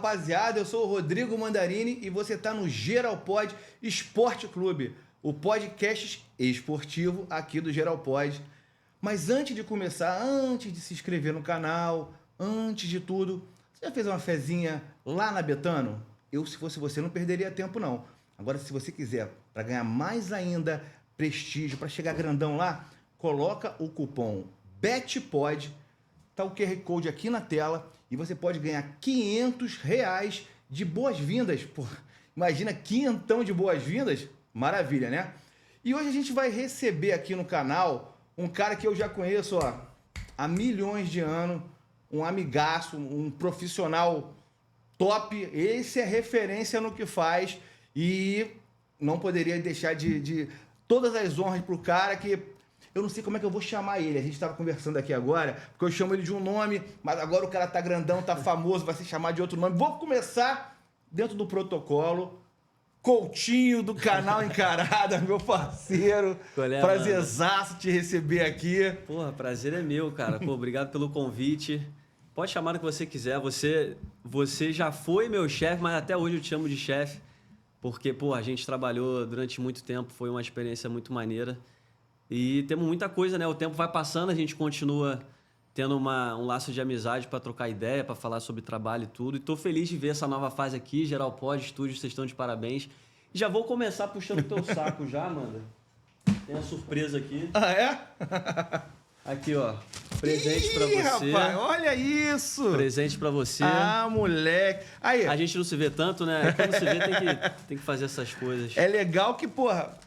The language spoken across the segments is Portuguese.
rapaziada, eu sou o Rodrigo Mandarini e você está no Geralpod Esporte Clube, o podcast esportivo aqui do Geralpod. Mas antes de começar, antes de se inscrever no canal, antes de tudo, você já fez uma fezinha lá na Betano? Eu, se fosse você, não perderia tempo não. Agora, se você quiser, para ganhar mais ainda prestígio, para chegar grandão lá, coloca o cupom BETPOD, tá o QR Code aqui na tela, e você pode ganhar R$500 de boas-vindas. Pô, imagina, quinhentão de boas-vindas? Maravilha, né? E hoje a gente vai receber aqui no canal um cara que eu já conheço há milhões de anos, um amigaço, um profissional top. Esse é referência no que faz e não poderia deixar de todas as honras pro cara que... Eu não sei como é que eu vou chamar ele. A gente estava conversando aqui agora, porque eu chamo ele de um nome, mas agora o cara tá grandão, tá famoso, vai se chamar de outro nome. Vou começar dentro do protocolo. Coutinho do canal Encarada, meu parceiro. Prazerzaço te receber aqui. Porra, prazer é meu, cara. Pô, obrigado pelo convite. Pode chamar o que você quiser. Você já foi meu chefe, mas até hoje eu te chamo de chefe. Porque, pô, a gente trabalhou durante muito tempo, foi uma experiência muito maneira. E temos muita coisa, né? O tempo vai passando, a gente continua tendo um laço de amizade para trocar ideia, para falar sobre trabalho e tudo. E tô feliz de ver essa nova fase aqui, Geralpod Estúdio, vocês estão de parabéns. E já vou começar puxando o teu saco já, mano. Tem uma surpresa aqui. Ah, é? Aqui, ó. Presente para você. Rapaz, olha isso! Presente para você. Ah, moleque. Aí, a gente não se vê tanto, né? Quando se vê tem que fazer essas coisas. É legal que, porra,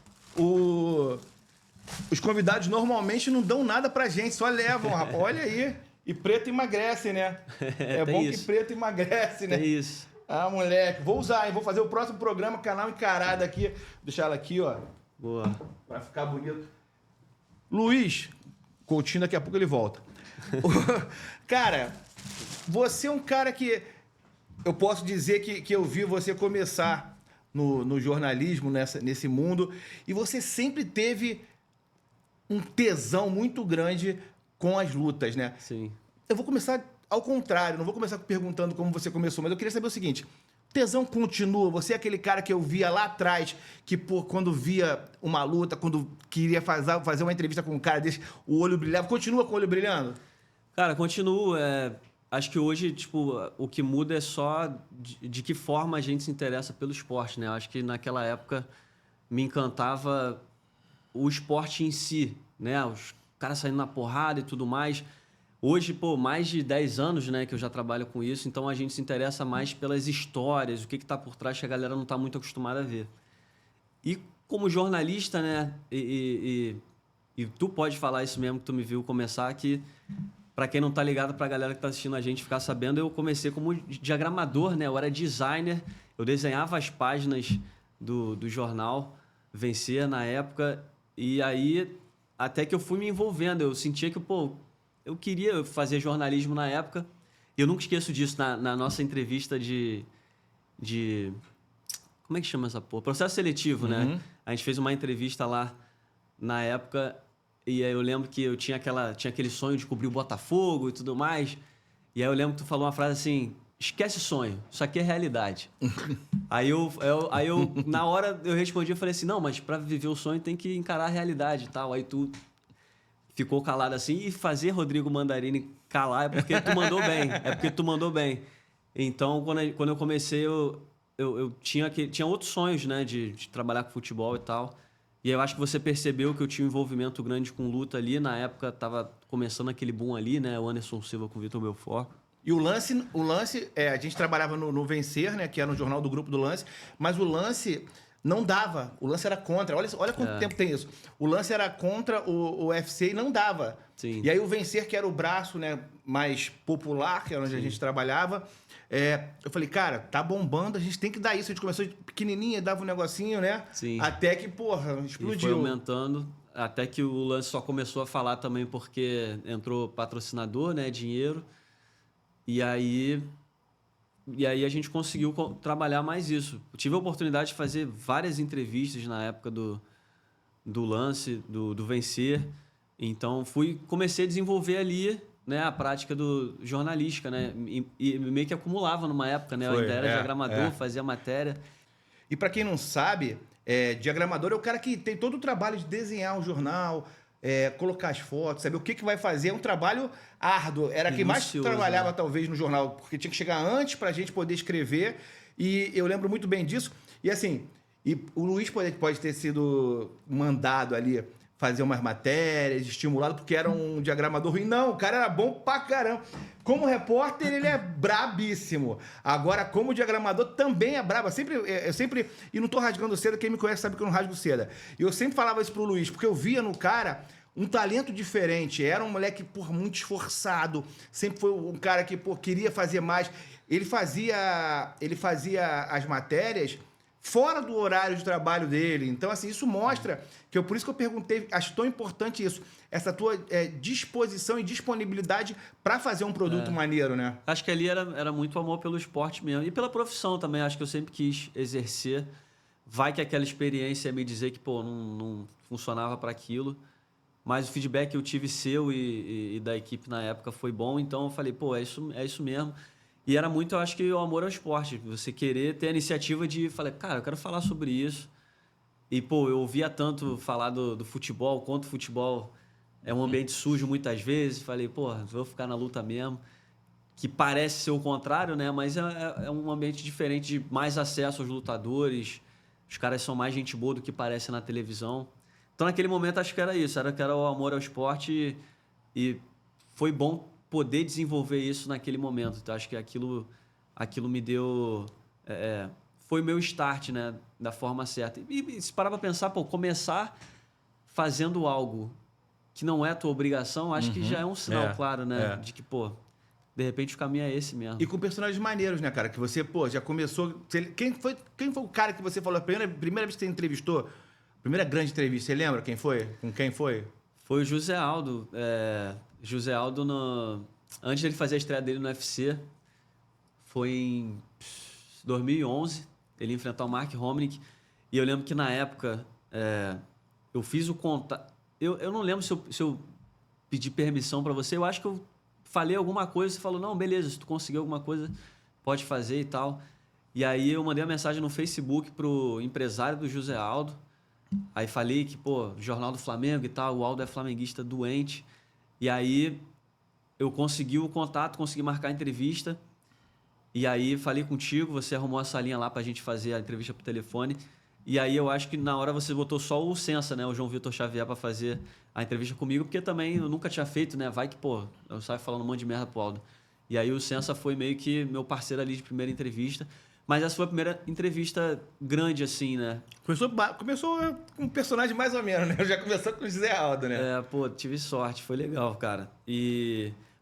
os convidados normalmente não dão nada pra gente, só levam, rapaz. Olha aí. E preto emagrece, né? É bom isso. Que preto emagrece, né? É isso. Ah, moleque. Vou usar, hein? Vou fazer o próximo programa, canal Encarada aqui. Vou deixar ela aqui, ó. Boa. Pra ficar bonito. Luiz Coutinho, daqui a pouco ele volta. Cara, você é um cara que... Eu posso dizer que eu vi você começar no jornalismo, nesse mundo. E você sempre teve um tesão muito grande com as lutas, né? Sim. Eu vou começar ao contrário, não vou começar perguntando como você começou, mas eu queria saber o seguinte: tesão continua? Você é aquele cara que eu via lá atrás, que pô, quando via uma luta, quando queria fazer uma entrevista com um cara desse, o olho brilhava. Continua com o olho brilhando? Cara, continuo. Acho que hoje, tipo, o que muda é só de que forma a gente se interessa pelo esporte, né? Acho que naquela época me encantava o esporte em si, né? Os caras saindo na porrada e tudo mais. Hoje, pô, mais de 10 anos, né, que eu já trabalho com isso, então a gente se interessa mais pelas histórias, o que tá por trás que a galera não tá muito acostumada a ver. E como jornalista, né, e tu pode falar isso mesmo que tu me viu começar, que para quem não tá ligado, pra galera que tá assistindo a gente ficar sabendo, eu comecei como diagramador, né, eu era designer, eu desenhava as páginas do jornal Vencer na época. E aí, até que eu fui me envolvendo, eu sentia que, pô, eu queria fazer jornalismo na época. E eu nunca esqueço disso na nossa entrevista de... Como é que chama essa porra? Processo seletivo, né? A gente fez uma entrevista lá na época e aí eu lembro que eu tinha aquele sonho de cobrir o Botafogo e tudo mais. E aí eu lembro que tu falou uma frase assim: esquece sonho, isso aqui é realidade. Aí eu, na hora, eu respondi, eu falei assim, não, mas para viver o sonho tem que encarar a realidade e tal. Aí tu ficou calado assim, e fazer Rodrigo Mandarini calar é porque tu mandou bem, Então, quando eu comecei, eu tinha outros sonhos, né, de trabalhar com futebol e tal. E eu acho que você percebeu que eu tinha um envolvimento grande com luta ali. Na época, tava começando aquele boom ali, né, o Anderson Silva com o Vitor Belfort. E o lance a gente trabalhava no Vencer, né, que era no jornal do Grupo do Lance, mas o lance não dava, o lance era contra. Olha quanto tempo tem isso. O lance era contra o UFC e não dava. Sim. E aí o Vencer, que era o braço, né, mais popular, que era onde a gente trabalhava, eu falei, cara, tá bombando, a gente tem que dar isso. A gente começou de pequenininha, dava um negocinho, né? Sim. Até que, porra, explodiu. E foi aumentando, até que o lance só começou a falar também porque entrou patrocinador, né, dinheiro. E aí a gente conseguiu trabalhar mais isso. Eu tive a oportunidade de fazer várias entrevistas na época do lance, do Vencer. Então, comecei a desenvolver ali né, a prática do jornalística, né? E meio que acumulava numa época, né? Eu ainda era diagramador, fazia matéria. E para quem não sabe, diagramador é o cara que tem todo o trabalho de desenhar um jornal, colocar as fotos, saber o que vai fazer. É um trabalho árduo. Era quem mais trabalhava, talvez, no jornal, porque tinha que chegar antes para a gente poder escrever. E eu lembro muito bem disso. E assim, o Luiz pode ter sido mandado ali fazer umas matérias, estimulado, porque era um diagramador ruim. Não, o cara era bom pra caramba. Como repórter, ele é brabíssimo. Agora, como diagramador, também é brabo. Eu sempre... E não tô rasgando seda, quem me conhece sabe que eu não rasgo seda. E eu sempre falava isso pro Luiz, porque eu via no cara um talento diferente. Era um moleque, muito esforçado. Sempre foi um cara que, queria fazer mais. Ele fazia as matérias fora do horário de trabalho dele. Então, assim, isso mostra que por isso que eu perguntei, acho tão importante isso, essa tua disposição e disponibilidade para fazer um produto maneiro, né? Acho que ali era muito amor pelo esporte mesmo. E pela profissão também, acho que eu sempre quis exercer. Vai que aquela experiência ia me dizer que, não funcionava para aquilo. Mas o feedback que eu tive seu e da equipe na época foi bom. Então, eu falei, é isso mesmo. E era muito, eu acho que o amor ao esporte. Você querer ter a iniciativa de... Falei, cara, eu quero falar sobre isso. E, eu ouvia tanto falar do futebol, quanto o futebol é um ambiente sujo muitas vezes. Falei, vou ficar na luta mesmo. Que parece ser o contrário, né? Mas é um ambiente diferente, de mais acesso aos lutadores. Os caras são mais gente boa do que parece na televisão. Então, naquele momento, acho que era isso. Era o amor ao esporte e foi bom poder desenvolver isso naquele momento. Então, acho que aquilo me deu... foi o meu start, né? Da forma certa. E se parar para pensar, começar fazendo algo que não é a tua obrigação, acho que já é um sinal claro, né? De que, de repente o caminho é esse mesmo. E com personagens maneiros, né, cara? Que você, já começou... Quem foi o cara que você falou a primeira vez que você entrevistou? Primeira grande entrevista, você lembra quem foi? Com quem foi? Foi o José Aldo. José Aldo, antes dele fazer a estreia dele no UFC, foi em 2011, ele enfrentou o Mark Hominick. E eu lembro que na época eu fiz o contato... Eu não lembro se eu pedi permissão para você. Eu acho que eu falei alguma coisa, você falou, não, beleza, se tu conseguir alguma coisa, pode fazer e tal. E aí eu mandei uma mensagem no Facebook pro empresário do José Aldo. Aí falei que, Jornal do Flamengo e tal, o Aldo é flamenguista doente. E aí eu consegui o contato, consegui marcar a entrevista. E aí falei contigo, você arrumou a salinha lá pra gente fazer a entrevista por telefone. E aí eu acho que na hora você botou só o Sensa, né? O João Vitor Xavier pra fazer a entrevista comigo, porque também eu nunca tinha feito, né? Vai que, eu saio falando um monte de merda pro Aldo. E aí o Sensa foi meio que meu parceiro ali de primeira entrevista. Mas essa foi a primeira entrevista grande, assim, né? Começou com um personagem mais ou menos, né? Já começou com o José Aldo, né? Tive sorte, foi legal, cara.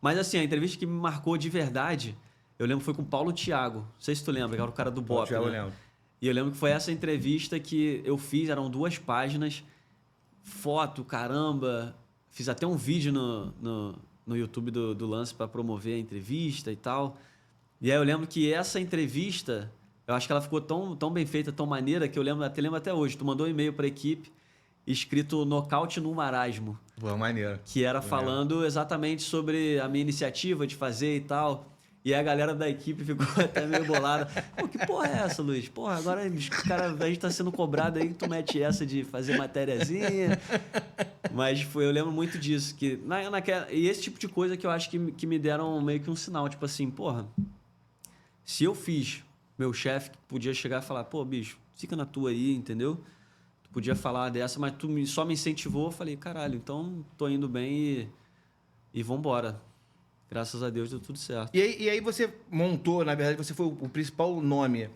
Mas assim, a entrevista que me marcou de verdade, eu lembro que foi com o Paulo Thiago. Não sei se tu lembra, que era o cara do Bop, né? Eu lembro. E eu lembro que foi essa entrevista que eu fiz, eram 2 páginas, foto, caramba. Fiz até um vídeo no YouTube do Lance para promover a entrevista e tal. E aí eu lembro que essa entrevista, eu acho que ela ficou tão bem feita, tão maneira, que eu lembro até hoje. Tu mandou um e-mail para a equipe escrito Nocaute no Marasmo. Maneiro. Que era falando exatamente sobre a minha iniciativa de fazer e tal. E aí a galera da equipe ficou até meio bolada. Que porra é essa, Luiz? Agora a gente tá sendo cobrado aí que tu mete essa de fazer matériazinha. Mas eu lembro muito disso. E esse tipo de coisa que eu acho que me deram meio que um sinal. Tipo assim, se eu fiz, meu chefe podia chegar e falar, bicho, fica na tua aí, entendeu? Tu podia falar dessa, mas tu só me incentivou. Eu falei, caralho, então tô indo bem e vambora. Graças a Deus deu tudo certo. E aí você montou, na verdade, você foi o principal nome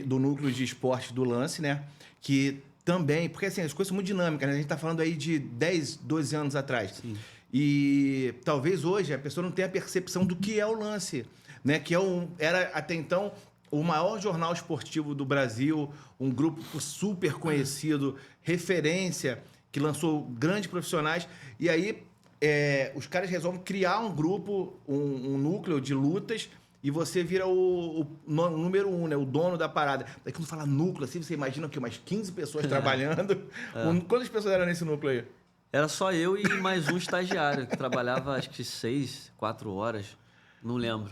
do núcleo de esportes do Lance, né? Que também, porque assim, as coisas são muito dinâmicas, né? A gente tá falando aí de 10, 12 anos atrás. Sim. E talvez hoje a pessoa não tenha a percepção do que é o Lance, né? Que era até então o maior jornal esportivo do Brasil, um grupo super conhecido, referência, que lançou grandes profissionais. E aí os caras resolvem criar um grupo, um núcleo de lutas, e você vira o número 1, né? O dono da parada. Daí quando fala núcleo, assim, você imagina que umas 15 pessoas trabalhando. Quantas pessoas eram nesse núcleo aí? Era só eu e mais um estagiário, que trabalhava acho que 4 horas, não lembro.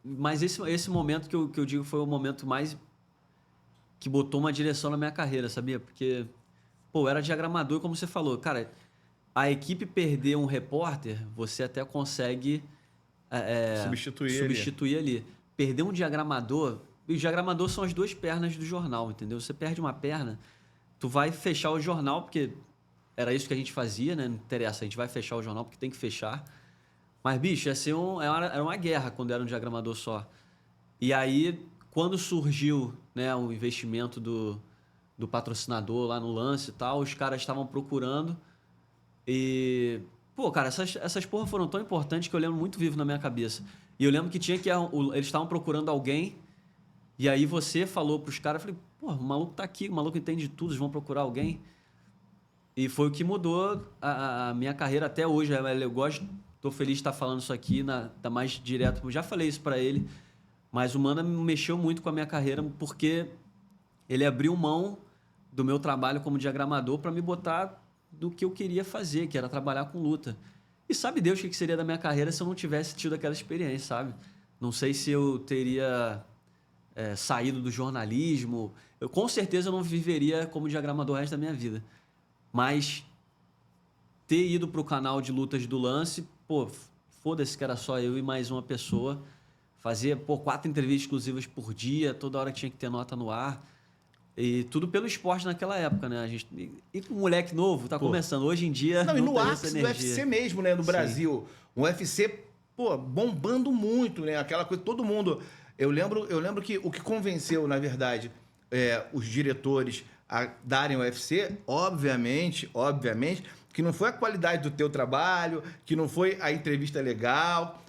Mas esse momento que eu digo foi o momento mais que botou uma direção na minha carreira, sabia? Porque, pô, eu era diagramador, como você falou, cara, a equipe perder um repórter, você até consegue substituir ali. Perder um diagramador, e o diagramador são as 2 pernas do jornal, entendeu? Você perde uma perna, tu vai fechar o jornal, porque era isso que a gente fazia, né? Não interessa, a gente vai fechar o jornal porque tem que fechar. Mas, bicho, era uma guerra quando era um diagramador só. E aí, quando surgiu, né, o investimento do patrocinador lá no Lance e tal, os caras estavam procurando. E, pô, cara, essas porra foram tão importantes que eu lembro muito vivo na minha cabeça. E eu lembro que eles estavam procurando alguém, e aí você falou pros caras, eu falei, pô, o maluco tá aqui, o maluco entende de tudo, eles vão procurar alguém. E foi o que mudou a minha carreira até hoje. Eu gosto, tô feliz de estar falando isso aqui, tá mais direto. Eu já falei isso para ele, mas o Manda mexeu muito com a minha carreira porque ele abriu mão do meu trabalho como diagramador para me botar do que eu queria fazer, que era trabalhar com luta. E sabe Deus o que seria da minha carreira se eu não tivesse tido aquela experiência, sabe? Não sei se eu teria saído do jornalismo. Eu com certeza não viveria como diagramador o resto da minha vida. Mas ter ido pro canal de lutas do Lance, pô, foda-se que era só eu e mais uma pessoa. Fazia, 4 entrevistas exclusivas por dia, toda hora que tinha que ter nota no ar. E tudo pelo esporte naquela época, né? E com um moleque novo, tá começando. Hoje em dia. Não, e no tem ápice essa do energia. UFC mesmo, né? No Brasil. Um UFC, bombando muito, né? Aquela coisa, todo mundo. Eu lembro que o que convenceu, na verdade, os diretores a darem o UFC, obviamente, que não foi a qualidade do teu trabalho, que não foi a entrevista legal,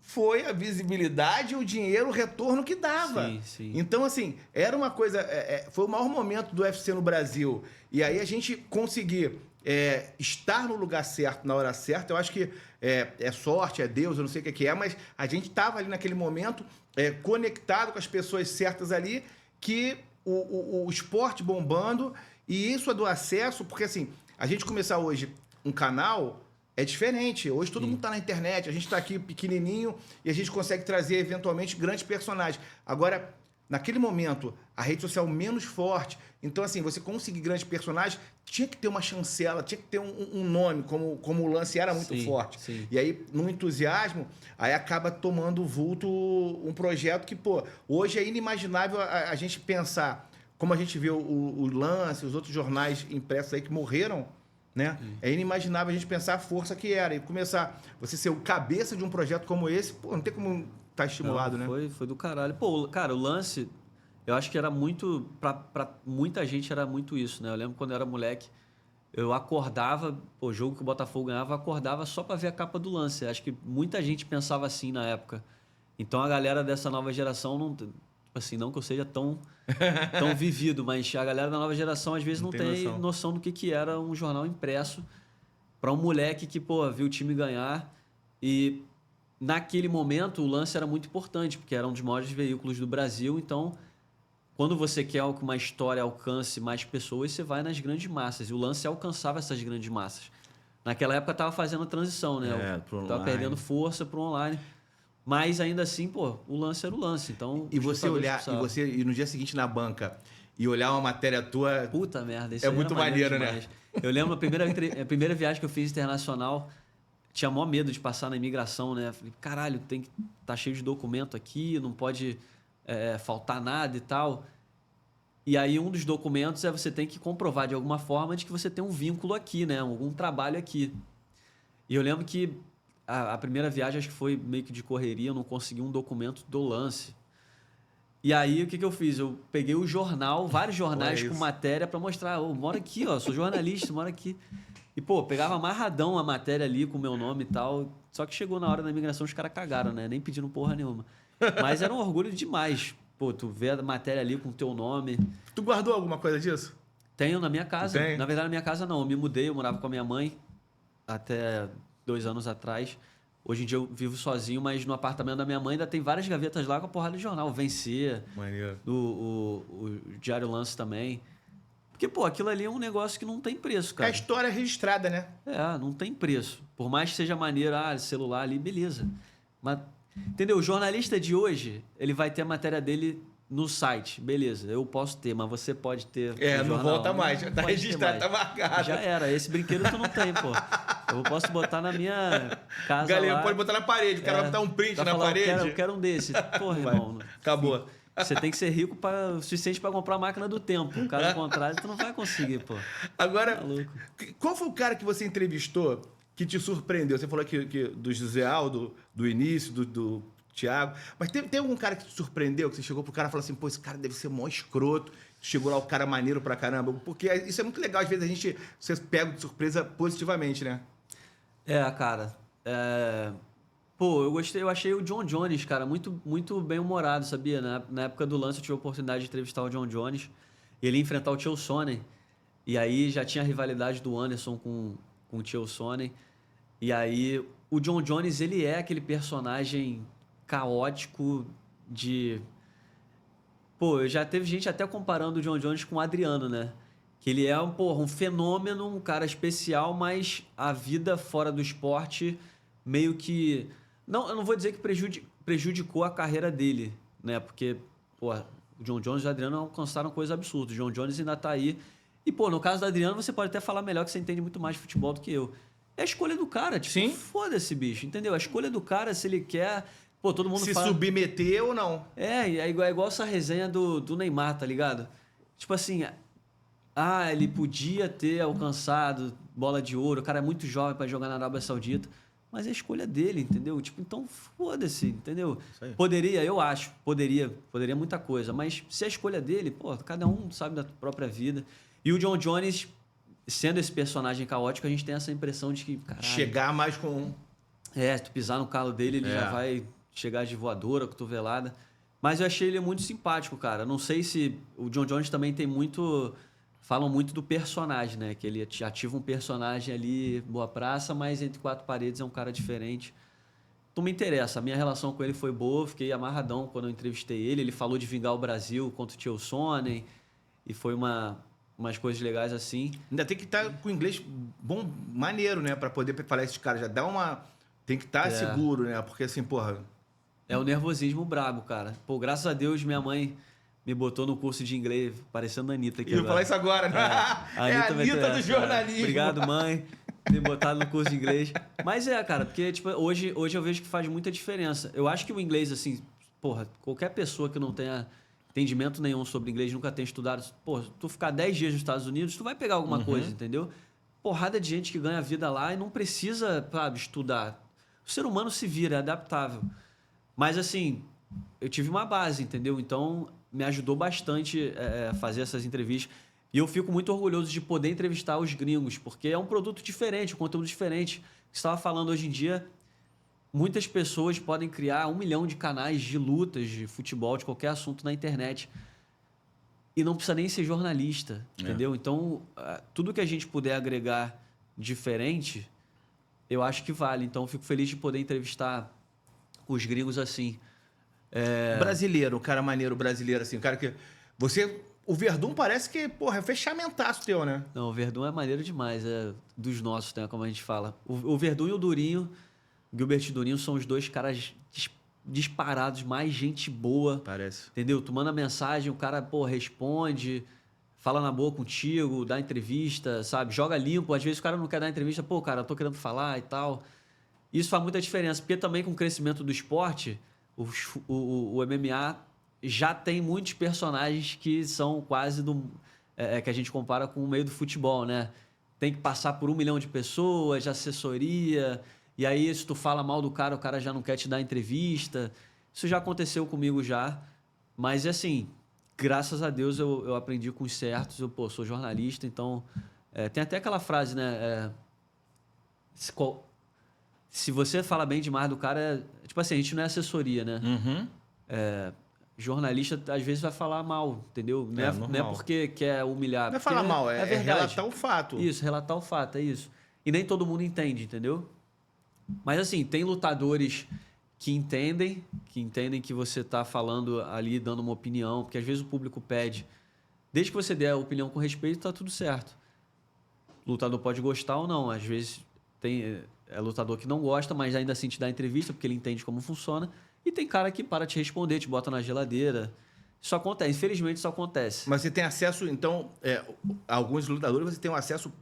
foi a visibilidade, o dinheiro, o retorno que dava. Sim, sim. Então, assim, era uma coisa... foi o maior momento do UFC no Brasil. E aí a gente conseguir estar no lugar certo, na hora certa, eu acho que é sorte, é Deus, eu não sei o que é, mas a gente estava ali naquele momento conectado com as pessoas certas ali, que o esporte bombando, e isso é do acesso, porque assim, a gente começar hoje um canal é diferente. Hoje todo mundo está na internet, a gente está aqui pequenininho e a gente consegue trazer eventualmente grandes personagens. Agora, naquele momento, a rede social menos forte, então assim, você conseguir grandes personagens, tinha que ter uma chancela, tinha que ter um nome, como o Lance era muito forte. Sim. E aí, no entusiasmo, aí acaba tomando vulto um projeto que, hoje é inimaginável a gente pensar, como a gente vê o Lance, os outros jornais impressos aí que morreram, né? É inimaginável a gente pensar a força que era. E começar, você ser o cabeça de um projeto como esse, não tem como estar estimulado, Não, né? Foi do caralho. Pô, cara, o Lance, eu acho que era muito... Pra muita gente era muito isso, né? Eu lembro quando eu era moleque, eu acordava, o jogo que o Botafogo ganhava, eu acordava só pra ver a capa do Lance. Acho que muita gente pensava assim na época. Então a galera dessa nova geração, não, assim, não que eu seja tão vivido, mas a galera da nova geração às vezes não tem noção do que era um jornal impresso para um moleque que, viu o time ganhar. E naquele momento o Lance era muito importante, porque era um dos maiores veículos do Brasil. Então, quando você quer que uma história alcance mais pessoas, você vai nas grandes massas. E o Lance alcançava essas grandes massas. Naquela época estava fazendo a transição, né? Estava perdendo força para o online. Mas ainda assim, o Lance era o Lance. Então, e você olhar, e no dia seguinte na banca, e olhar uma matéria tua... Puta merda, isso é aí muito maneiro, demais, né? Eu lembro a primeira viagem que eu fiz internacional, tinha maior medo de passar na imigração, né? Falei, caralho, tem que tá cheio de documento aqui, não pode faltar nada e tal. E aí um dos documentos você tem que comprovar de alguma forma de que você tem um vínculo aqui, né? Algum trabalho aqui. E eu lembro que a primeira viagem, acho que foi meio que de correria, eu não consegui um documento do Lance. E aí, o que eu fiz? Eu peguei o jornal, vários jornais com matéria para mostrar. Eu moro aqui, sou jornalista, moro aqui. E, pegava amarradão a matéria ali com o meu nome e tal. Só que chegou na hora da imigração, os caras cagaram, né? Nem pediram porra nenhuma. Mas era um orgulho demais. Tu vê a matéria ali com o teu nome. Tu guardou alguma coisa disso? Tenho na minha casa. Na verdade, na minha casa não. Eu me mudei, eu morava com a minha mãe até 2 anos atrás. Hoje em dia eu vivo sozinho, mas no apartamento da minha mãe ainda tem várias gavetas lá com a porrada de jornal. Vencer, o Diário Lance também. Porque, pô, aquilo ali é um negócio que não tem preço, É a cara. história registrada, né? Não tem preço. Por mais que seja maneiro, celular ali, beleza. Mas, entendeu? O jornalista de hoje, ele vai ter a matéria dele no site. Beleza, eu posso ter, mas você pode ter no Não jornal. volta mais. Não Tá pode ter registrado, tá mais. marcado. Já era. Esse brinquedo tu não tem, pô. Eu posso botar na minha casa Galera, lá. pode botar na parede. O cara vai botar um print Vai na falar, parede. Eu quero um desse. Porra, Vai. irmão. Acabou. Você tem que ser rico o suficiente para comprar a máquina do tempo. Caso contrário, tu não vai conseguir, pô. Agora, Maluco. qual foi o cara que você entrevistou que te surpreendeu? Você falou que do José Aldo, do início, do Thiago. Mas tem algum cara que te surpreendeu? Que você chegou pro cara e falou assim, pô, esse cara deve ser mó escroto. Chegou lá o cara maneiro pra caramba. Porque isso é muito legal. Às vezes você pega de surpresa positivamente, né? Cara. Pô, eu achei o John Jones, cara, muito, muito bem humorado, sabia? Na época do lance eu tive a oportunidade de entrevistar o John Jones. E ele ia enfrentar o Chael Sonnen. E aí já tinha a rivalidade do Anderson com o Chael Sonnen. E aí o John Jones, ele é aquele personagem caótico de... Pô, já teve gente até comparando o John Jones com o Adriano, né? Que ele é um fenômeno, um cara especial, mas a vida fora do esporte meio que... Não, eu não vou dizer que prejudicou a carreira dele, né? Porque, pô, o John Jones e o Adriano alcançaram coisas absurdas. O John Jones ainda tá aí. E, pô, no caso do Adriano, você pode até falar melhor que você entende muito mais de futebol do que eu. É a escolha do cara, tipo, Sim. foda-se, bicho, entendeu? A escolha do cara, se ele quer... Pô, todo mundo Se fala... submeter ou não. É igual essa resenha do Neymar, tá ligado? Tipo assim, ele podia ter alcançado bola de ouro, o cara é muito jovem pra jogar na Arábia Saudita, mas é a escolha dele, entendeu? Tipo, então foda-se, entendeu? Isso aí. Poderia, eu acho, poderia muita coisa, mas se é a escolha dele, pô, cada um sabe da própria vida. E o John Jones, sendo esse personagem caótico, a gente tem essa impressão de que, caralho... Chegar mais com... se tu pisar no calo dele, ele já vai chegar de voadora, cotovelada. Mas eu achei ele muito simpático, cara. Não sei se... O John Jones também tem muito... Falam muito do personagem, né? Que ele ativa um personagem ali, boa praça, mas entre quatro paredes é um cara diferente. Não me interessa. A minha relação com ele foi boa. Fiquei amarradão quando eu entrevistei ele. Ele falou de vingar o Brasil contra o Chael Sonnen. E foi umas coisas legais assim. Ainda tem que estar com inglês bom, maneiro, né? Pra poder falar esses caras. Já dá uma... Tem que estar seguro, né? Porque assim, porra... É o nervosismo brabo, cara. Pô, graças a Deus, minha mãe me botou no curso de inglês, parecendo a Anitta aqui Eu ia agora. falar isso agora, né? É a Anitta do jornalismo. Obrigado, mãe, por me botar no curso de inglês. Mas cara, porque tipo, hoje eu vejo que faz muita diferença. Eu acho que o inglês, assim, porra, qualquer pessoa que não tenha entendimento nenhum sobre inglês, nunca tenha estudado, pô, tu ficar 10 dias nos Estados Unidos, tu vai pegar alguma coisa, entendeu? Porrada de gente que ganha vida lá e não precisa, sabe, estudar. O ser humano se vira, é adaptável. Mas, assim, eu tive uma base, entendeu? Então, me ajudou bastante a fazer essas entrevistas. E eu fico muito orgulhoso de poder entrevistar os gringos, porque é um produto diferente, um conteúdo diferente. Você estava falando hoje em dia, muitas pessoas podem criar 1 milhão de canais de lutas, de futebol, de qualquer assunto na internet. E não precisa nem ser jornalista, entendeu? Então, tudo que a gente puder agregar diferente, eu acho que vale. Então, eu fico feliz de poder entrevistar os gringos assim. Brasileiro, um cara maneiro brasileiro, assim, um cara que... O Verdun parece que, porra, é fechamentaço teu, né? Não, o Verdun é maneiro demais, é dos nossos, né, como a gente fala. O Verdun e o Durinho, Gilbert e Durinho, são os dois caras disparados, mais gente boa. Parece. Entendeu? Tu manda mensagem, o cara, pô, responde, fala na boa contigo, dá entrevista, sabe? Joga limpo. Às vezes o cara não quer dar entrevista, pô, cara, eu tô querendo falar e tal. Isso faz muita diferença, porque também com o crescimento do esporte, o MMA já tem muitos personagens que são quase que a gente compara com o meio do futebol, né? Tem que passar por 1 milhão de pessoas, de assessoria, e aí se tu fala mal do cara, o cara já não quer te dar entrevista. Isso já aconteceu comigo já, mas assim, graças a Deus eu aprendi com os certos, eu sou jornalista, então... tem até aquela frase, né? Se você fala bem demais do cara... Tipo assim, a gente não é assessoria, né? Jornalista, às vezes, vai falar mal, entendeu? Não é porque quer humilhar. Não é falar mal, é verdade. relatar o fato. Isso, relatar o fato, é isso. E nem todo mundo entende, entendeu? Mas assim, tem lutadores que entendem que você tá falando ali, dando uma opinião, porque às vezes o público pede. Desde que você der a opinião com respeito, tá tudo certo. O lutador pode gostar ou não. Às vezes tem lutador que não gosta, mas ainda assim te dá entrevista porque ele entende como funciona. E tem cara que para te responder, te bota na geladeira. Isso acontece, infelizmente isso acontece. Mas você tem acesso, então, alguns lutadores, você tem um acesso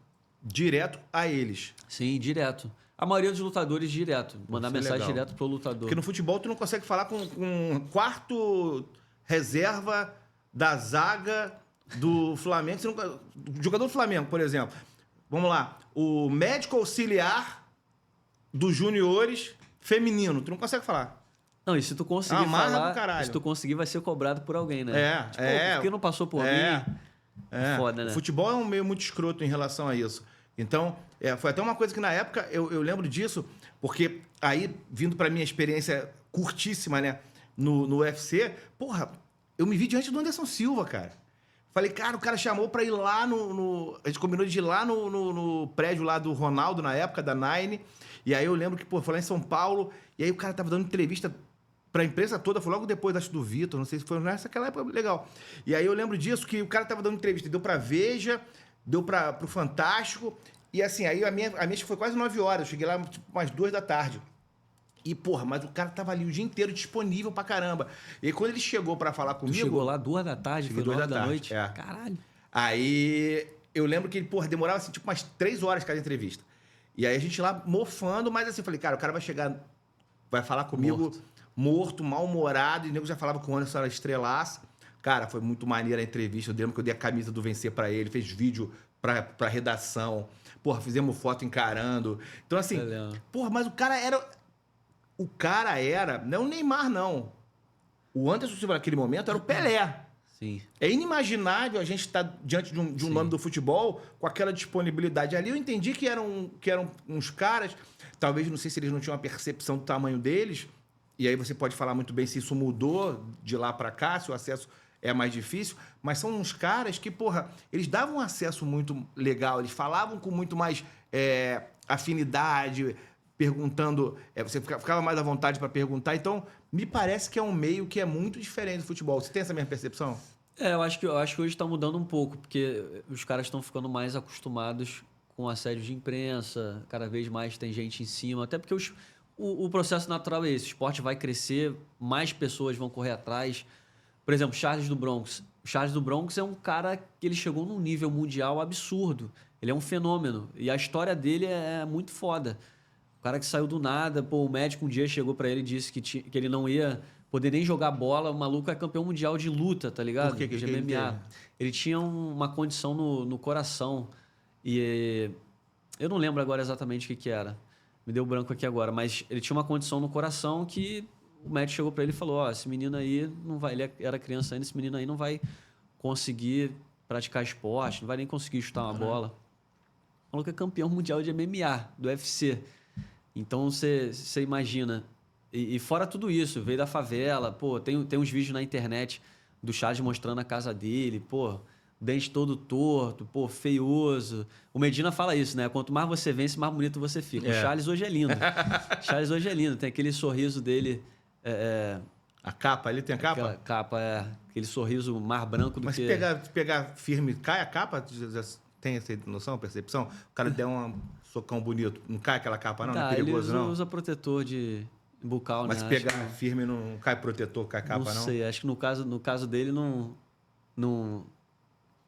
direto a eles. Sim, direto. A maioria dos lutadores direto. Mandar Isso é mensagem legal. direto pro lutador. Porque no futebol tu não consegue falar com um quarto reserva da zaga do Flamengo. Você nunca... O jogador do Flamengo, por exemplo. Vamos lá. O médico auxiliar dos juniores feminino. Tu não consegue falar. Não, e se tu conseguir Amarra do falar, caralho. se tu conseguir, vai ser cobrado por alguém, né? Por que não passou por mim? Foda, né? O futebol é um meio muito escroto em relação a isso. Então, foi até uma coisa que na época eu lembro disso, porque aí, vindo pra minha experiência curtíssima, né, no UFC, porra, eu me vi diante do Anderson Silva, cara. Falei, cara, o cara chamou pra ir lá a gente combinou de ir lá no prédio lá do Ronaldo, na época, da Nine. E aí eu lembro que, pô, foi lá em São Paulo, e aí o cara tava dando entrevista pra imprensa toda, foi logo depois, acho, do Vitor, não sei se foi naquela época, legal. E aí eu lembro disso, que o cara tava dando entrevista, deu pra Veja, deu pro Fantástico, e assim, aí a minha acho que foi quase 9 horas, eu cheguei lá tipo, umas 2 da tarde. E, porra, mas o cara tava ali o dia inteiro disponível pra caramba. E aí quando ele chegou pra falar Tu comigo... chegou lá 2 da tarde, foi 9 da noite? É. Caralho. Aí eu lembro que ele, porra, demorava assim, tipo umas 3 horas cada entrevista. E aí a gente lá mofando, mas assim, eu falei, cara, o cara vai chegar, vai falar comigo morto, mal-humorado, e o nego já falava que o Anderson era estrelaça. Cara, foi muito maneira a entrevista. Eu lembro que eu dei a camisa do Vencer pra ele, fez vídeo pra redação. Porra, fizemos foto encarando. Então, assim, porra, mas o cara era. Não é o Neymar, não. O Anderson Silva, naquele momento, era o Pelé. Sim. É inimaginável a gente estar diante de um nome do futebol com aquela disponibilidade ali. Eu entendi que eram uns caras, talvez, não sei se eles não tinham uma percepção do tamanho deles, e aí você pode falar muito bem se isso mudou de lá para cá, se o acesso é mais difícil, mas são uns caras que, porra, eles davam um acesso muito legal, eles falavam com muito mais afinidade, perguntando, você ficava mais à vontade para perguntar. Então, me parece que é um meio que é muito diferente do futebol. Você tem essa mesma percepção? Eu acho que hoje está mudando um pouco, porque os caras estão ficando mais acostumados com assédio de imprensa, cada vez mais tem gente em cima, até porque o processo natural é esse, o esporte vai crescer, mais pessoas vão correr atrás. Por exemplo, Charles do Bronx. O Charles do Bronx é um cara que ele chegou num nível mundial absurdo. Ele é um fenômeno. E a história dele é muito foda. O cara que saiu do nada, pô, o médico um dia chegou pra ele e disse que ele não ia poder nem jogar bola. O maluco é campeão mundial de luta, tá ligado? Por que de ele MMA. teve? Ele tinha uma condição no coração. E eu não lembro agora exatamente o que era. Me deu branco aqui agora. Mas ele tinha uma condição no coração que o médico chegou pra ele e falou, ó, esse menino aí não vai... Ele era criança ainda, esse menino aí não vai conseguir praticar esporte, não vai nem conseguir chutar uma bola. O maluco é campeão mundial de MMA, do UFC. Então, você imagina. E fora tudo isso, veio da favela, pô, tem uns vídeos na internet do Charles mostrando a casa dele, pô, dente todo torto, pô, feioso. O Medina fala isso, né? Quanto mais você vence, mais bonito você fica. O Charles hoje é lindo. Charles hoje é lindo, tem aquele sorriso dele... A capa, ali tem a capa? Aquela capa, aquele sorriso mais branco do Mas que... Mas se pegar firme, cai a capa? Já tem essa noção, percepção? O cara der um socão bonito, não cai aquela capa, não? Não é perigoso, ele não? usa protetor de bucal, Mas né? se pegar firme, não cai protetor, cai capa, não? Não sei, acho que no caso dele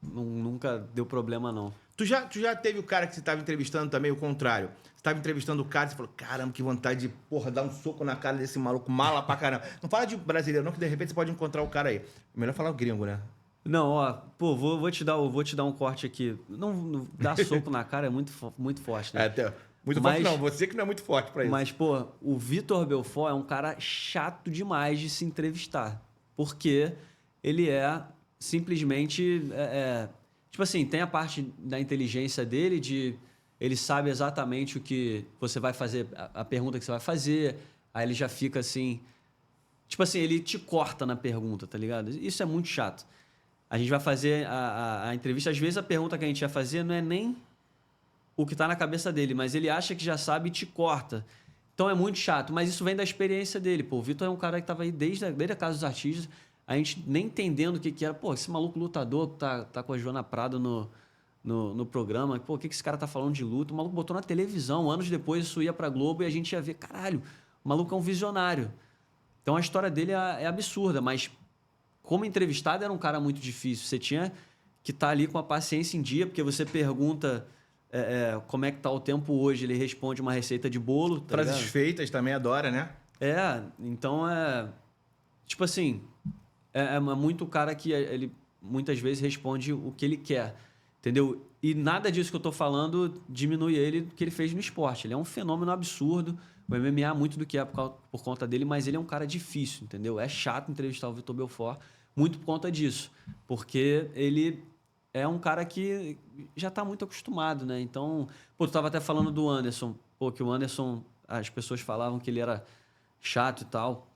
nunca deu problema, não. Tu já teve o cara que você estava entrevistando também, o contrário. Você estava entrevistando o cara e você falou, caramba, que vontade de, porra, dar um soco na cara desse maluco, mala pra caramba. Não fala de brasileiro, não, que de repente você pode encontrar o cara aí. Melhor falar o gringo, né? Não, ó, pô, vou te dar um corte aqui. Não dar soco na cara é muito forte, né? Muito forte não, você que não é muito forte pra isso. Mas, pô, o Vitor Belfort é um cara chato demais de se entrevistar. Porque ele é simplesmente... tipo assim, tem a parte da inteligência dele, ele sabe exatamente o que você vai fazer, a pergunta que você vai fazer, aí ele já fica assim... Tipo assim, ele te corta na pergunta, tá ligado? Isso é muito chato. A gente vai fazer a entrevista, às vezes a pergunta que a gente ia fazer não é nem o que tá na cabeça dele, mas ele acha que já sabe e te corta. Então é muito chato, mas isso vem da experiência dele. Pô, o Vitor é um cara que tava aí desde a Casa dos Artistas. a gente nem entendendo o que era. Pô, esse maluco lutador que tá com a Joana Prado no programa, pô, o que esse cara tá falando de luta? O maluco botou na televisão, anos depois isso ia pra Globo e a gente ia ver, caralho, o maluco é um visionário. Então a história dele é absurda, mas como entrevistado era um cara muito difícil. Você tinha que estar ali com a paciência em dia, porque você pergunta como é que tá o tempo hoje, ele responde uma receita de bolo. Tá Frases ligado? feitas também adora, né? Então tipo assim, é muito o cara que ele muitas vezes responde o que ele quer, entendeu? E nada disso que eu tô falando diminui ele do que ele fez no esporte. Ele é um fenômeno absurdo. O MMA, muito do que é por conta dele, mas ele é um cara difícil, entendeu? É chato entrevistar o Vitor Belfort, muito por conta disso. Porque ele é um cara que já tá muito acostumado, né? Então, pô, tu tava até falando do Anderson. Pô, que o Anderson, as pessoas falavam que ele era chato e tal.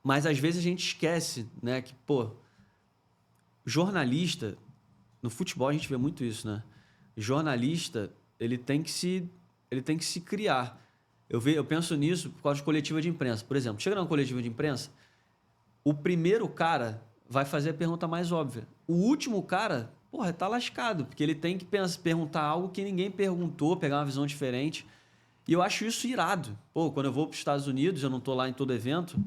Mas às vezes a gente esquece, né? Que, pô, jornalista, no futebol a gente vê muito isso, né? Jornalista, ele tem que se criar. Eu penso nisso por causa de coletiva de imprensa. Por exemplo, chega numa coletiva de imprensa, o primeiro cara vai fazer a pergunta mais óbvia. O último cara, porra, tá lascado, porque ele tem que perguntar algo que ninguém perguntou, pegar uma visão diferente. E eu acho isso irado. Pô, quando eu vou para os Estados Unidos, eu não tô lá em todo evento,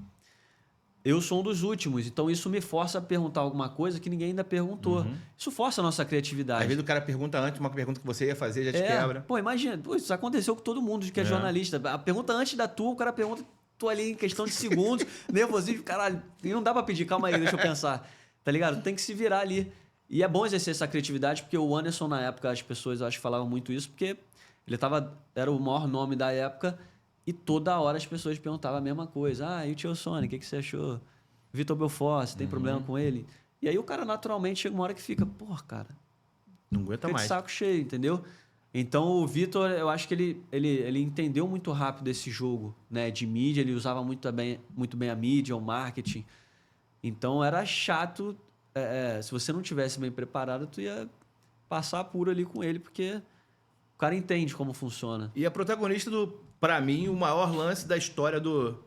eu sou um dos últimos. Então isso me força a perguntar alguma coisa que ninguém ainda perguntou. Isso força a nossa criatividade. Às vezes o cara pergunta antes uma pergunta que você ia fazer, já te quebra. Pô, imagina, pô, isso aconteceu com todo mundo que é jornalista. A pergunta antes da tua, o cara pergunta, tu ali em questão de segundos, nervosismo, caralho, e não dá pra pedir, calma aí, deixa eu pensar. Tá ligado? Tem que se virar ali. E é bom exercer essa criatividade, porque o Anderson, na época, as pessoas, eu acho, falavam muito isso, porque ele era o maior nome da época e toda hora as pessoas perguntavam a mesma coisa. Ah, e o Tio Sônia, o que você achou? Vitor Belfort, você tem problema com ele? E aí o cara, naturalmente, chega uma hora que fica, porra, cara, Não aguenta fica mais. de saco cheio, entendeu? Então o Vitor, eu acho que ele entendeu muito rápido esse jogo, né, de mídia, ele usava muito bem a mídia, o marketing. Então era chato, se você não tivesse bem preparado, tu ia passar apuro ali com ele, porque o cara entende como funciona. E a protagonista pra mim, o maior lance da história do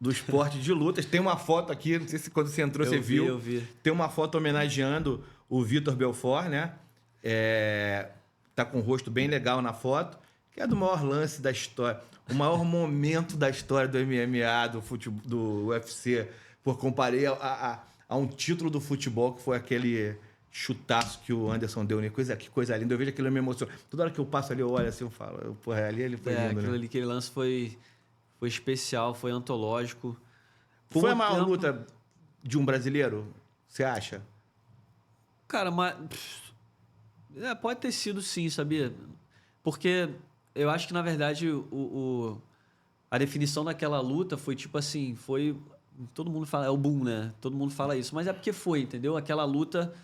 esporte de lutas. Tem uma foto aqui, não sei se quando você entrou você viu. Eu vi. Tem uma foto homenageando o Vitor Belfort, né? Tá com o rosto bem legal na foto, que é do maior lance da história. O maior momento da história do MMA, do futebol, do UFC. Por comparei a um título do futebol, que foi aquele chutaço que o Anderson deu. Né? Que coisa linda. Eu vejo aquilo e me emociona. Toda hora que eu passo ali, eu olho assim, eu falo, porra, ali ele foi lindo, Aquilo né? ali, aquele lance foi especial, foi antológico. Foi a maior luta de um brasileiro, você acha? Cara, mas... pode ter sido sim, sabia? Porque eu acho que, na verdade, a definição daquela luta foi tipo assim, foi... Todo mundo fala, é o boom, né? Todo mundo fala isso. Mas é porque foi, entendeu? Aquela luta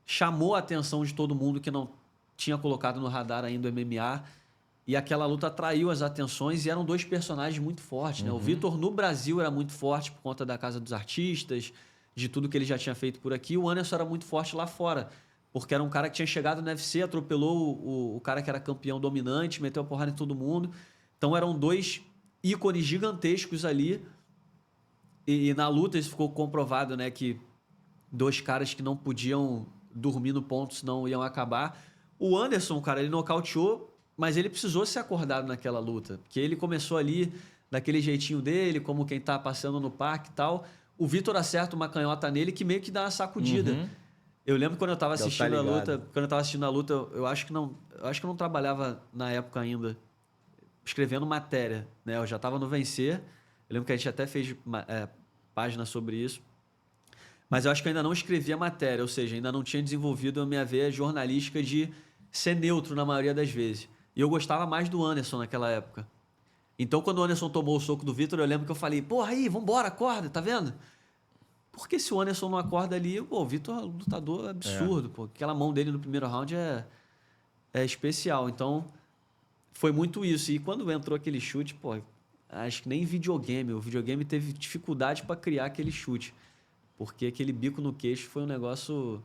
chamou a atenção de todo mundo que não tinha colocado no radar ainda o MMA. E aquela luta atraiu as atenções e eram dois personagens muito fortes, né? O Vitor, no Brasil, era muito forte por conta da Casa dos Artistas, de tudo que ele já tinha feito por aqui. O Anderson era muito forte lá fora, porque era um cara que tinha chegado no UFC, atropelou o cara que era campeão dominante, meteu a porrada em todo mundo. Então eram dois ícones gigantescos ali. E na luta isso ficou comprovado, né? Que dois caras que não podiam dormir no ponto, senão iam acabar. O Anderson, cara, ele nocauteou, mas ele precisou ser acordado naquela luta. Porque ele começou ali daquele jeitinho dele, como quem tá passando no parque e tal. O Vitor acerta uma canhota nele que meio que dá uma sacudida. Eu lembro quando eu tava assistindo a luta, eu acho que eu não trabalhava na época ainda escrevendo matéria, né? Eu já tava no Vencer. Eu lembro que a gente até fez página sobre isso. Mas eu acho que eu ainda não escrevia matéria, ou seja, ainda não tinha desenvolvido a minha veia jornalística de ser neutro na maioria das vezes. E eu gostava mais do Anderson naquela época. Então, quando o Anderson tomou o soco do Vitor, eu lembro que eu falei, porra, aí, vambora, acorda, tá vendo? Porque se o Anderson não acorda ali, pô, o Vitor é um lutador absurdo, pô. Aquela mão dele no primeiro round é especial. Então, foi muito isso. E quando entrou aquele chute, pô, acho que nem videogame. O videogame teve dificuldade para criar aquele chute. Porque aquele bico no queixo foi um negócio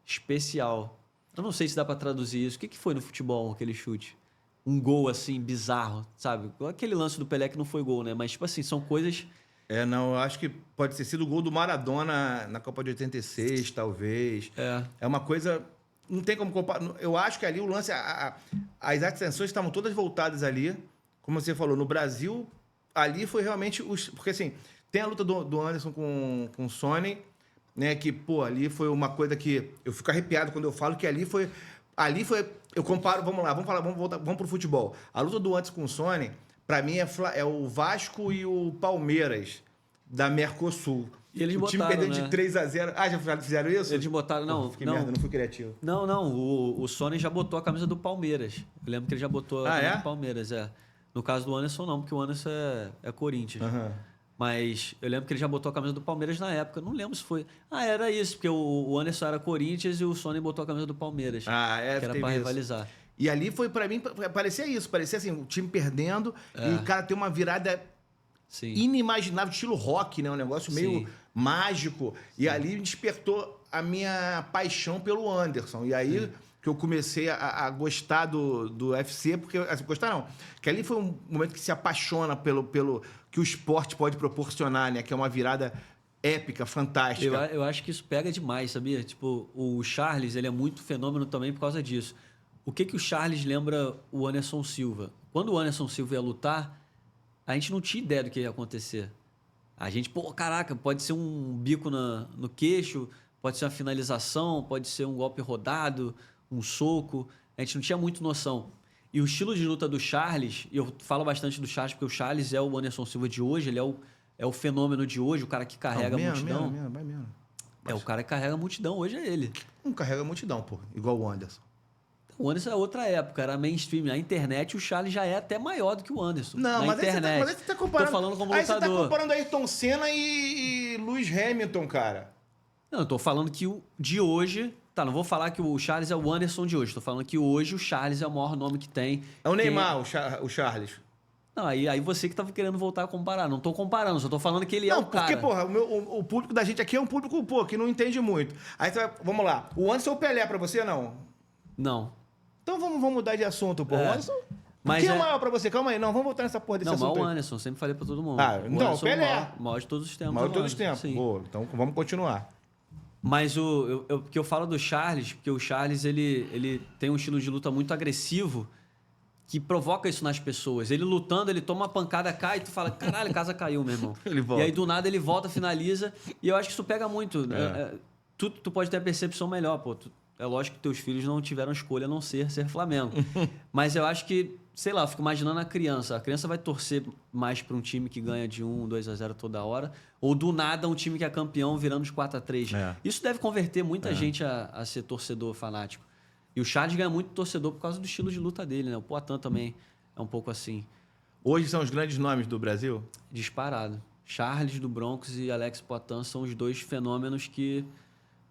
especial. Eu não sei se dá para traduzir isso. O que foi no futebol aquele chute? Um gol, assim, bizarro, sabe? Aquele lance do Pelé que não foi gol, né? Mas, tipo assim, são coisas Não, eu acho que pode ter sido o gol do Maradona na Copa de 86, talvez. É uma coisa... Não tem como comparar. Eu acho que ali o lance... as atenções estavam todas voltadas ali. Como você falou, no Brasil, ali foi realmente... Porque, assim, tem a luta do Anderson com o Sony, né? Que, pô, ali foi uma coisa que... Eu fico arrepiado quando eu falo que ali foi... Eu comparo... Vamos lá, vamos pro futebol. A luta do Anderson com o Sony, pra mim, é o Vasco e o Palmeiras da Mercosul. E eles o time botaram, perdendo né? de 3-0. Ah, já fizeram isso? Eles botaram... Não, Fiquei merda, não fui criativo. Não. O Sony já botou a camisa do Palmeiras. Eu lembro que ele já botou a camisa do Palmeiras, No caso do Anderson, não, porque o Anderson é Corinthians. Uhum. Mas eu lembro que ele já botou a camisa do Palmeiras na época. Não lembro se foi... era isso, porque o Anderson era Corinthians e o Sony botou a camisa do Palmeiras. Que era pra rivalizar. E ali foi, pra mim, parecia isso. Parecia assim, o time perdendo e o cara tem uma virada inimaginável, estilo rock, né? Um negócio meio mágico. E ali despertou a minha paixão pelo Anderson. E aí que eu comecei a gostar do UFC, porque... Assim, gostar não. Que ali foi um momento que se apaixona pelo que o esporte pode proporcionar, né? Que é uma virada épica, fantástica. Eu acho que isso pega demais, sabia? Tipo, o Charles, ele é muito fenômeno também por causa disso. O que o Charles lembra o Anderson Silva? Quando o Anderson Silva ia lutar, a gente não tinha ideia do que ia acontecer. A gente, caraca, pode ser um bico no queixo, pode ser uma finalização, pode ser um golpe rodado, um soco. A gente não tinha muito noção. E o estilo de luta do Charles, e eu falo bastante do Charles porque o Charles é o Anderson Silva de hoje, ele é o fenômeno de hoje, o cara que carrega a multidão. Vai mesmo. O cara que carrega a multidão, hoje é ele. Não carrega a multidão, pô, igual o Anderson. O Anderson é outra época, era mainstream. A internet, o Charles já é até maior do que o Anderson. Não, mas internet. Aí você tá comparando. Tô falando como aí lutador. Você tá comparando Ayrton Senna e Lewis Hamilton, cara. Não, eu tô falando que o de hoje... Tá, não vou falar que o Charles é o Anderson de hoje. Tô falando que hoje o Charles é o maior nome que tem. É o Neymar, o Charles. Não, aí você que tava querendo voltar a comparar. Não tô comparando, só tô falando que ele é o cara. Não, porque, porra, o público da gente aqui é um público, pô, que não entende muito. Aí você vai... Vamos lá. O Anderson é o Pelé pra você, não? Não. Então vamos mudar de assunto, pô. O Anderson... Mas quem é o maior pra você? Calma aí, não, vamos voltar nessa porra desse assunto. Não, o Anderson, sempre falei pra todo mundo. Então, o Pelé. O maior de todos os tempos. O maior de todos os tempos. Sim. Boa, então vamos continuar. Mas o que eu falo do Charles, porque o Charles ele tem um estilo de luta muito agressivo que provoca isso nas pessoas. Ele lutando, ele toma uma pancada, cai e tu fala, caralho, a casa caiu, meu irmão. Ele volta. E aí do nada ele volta, finaliza. E eu acho que isso pega muito. Tu pode ter a percepção melhor, pô. É lógico que teus filhos não tiveram escolha a não ser Flamengo. Mas eu acho que, sei lá, eu fico imaginando a criança. A criança vai torcer mais para um time que ganha de 1, 2-0 toda hora, ou do nada um time que é campeão virando de 4-3. Isso deve converter muita gente a ser torcedor fanático. E o Charles ganha muito torcedor por causa do estilo de luta dele, né? O Poatan também é um pouco assim. Hoje são os grandes nomes do Brasil? Disparado. Charles do Broncos e Alex Poatan são os dois fenômenos que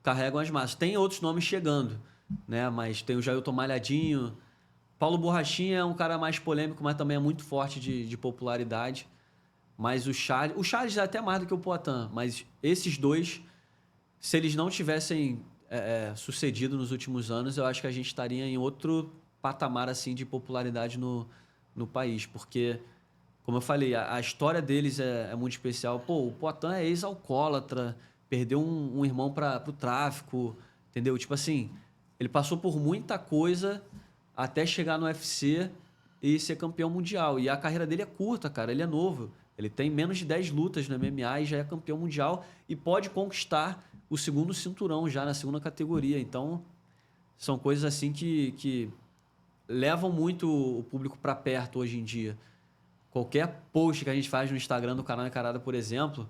carregam as massas. Tem outros nomes chegando, né? Mas tem o Jailton Malhadinho. Paulo Borrachinha é um cara mais polêmico, mas também é muito forte de popularidade. Mas o Charles é até mais do que o Poatan. Mas esses dois, se eles não tivessem sucedido nos últimos anos, eu acho que a gente estaria em outro patamar assim de popularidade no país. Porque, como eu falei, a história deles é muito especial. Pô, o Poatan é ex-alcoólatra, perdeu um irmão para o tráfico, entendeu? Tipo assim, ele passou por muita coisa até chegar no UFC e ser campeão mundial. E a carreira dele é curta, cara. Ele é novo. Ele tem menos de 10 lutas no MMA e já é campeão mundial e pode conquistar o segundo cinturão já na segunda categoria. Então, são coisas assim que levam muito o público para perto hoje em dia. Qualquer post que a gente faz no Instagram do Canal Encarada, por exemplo,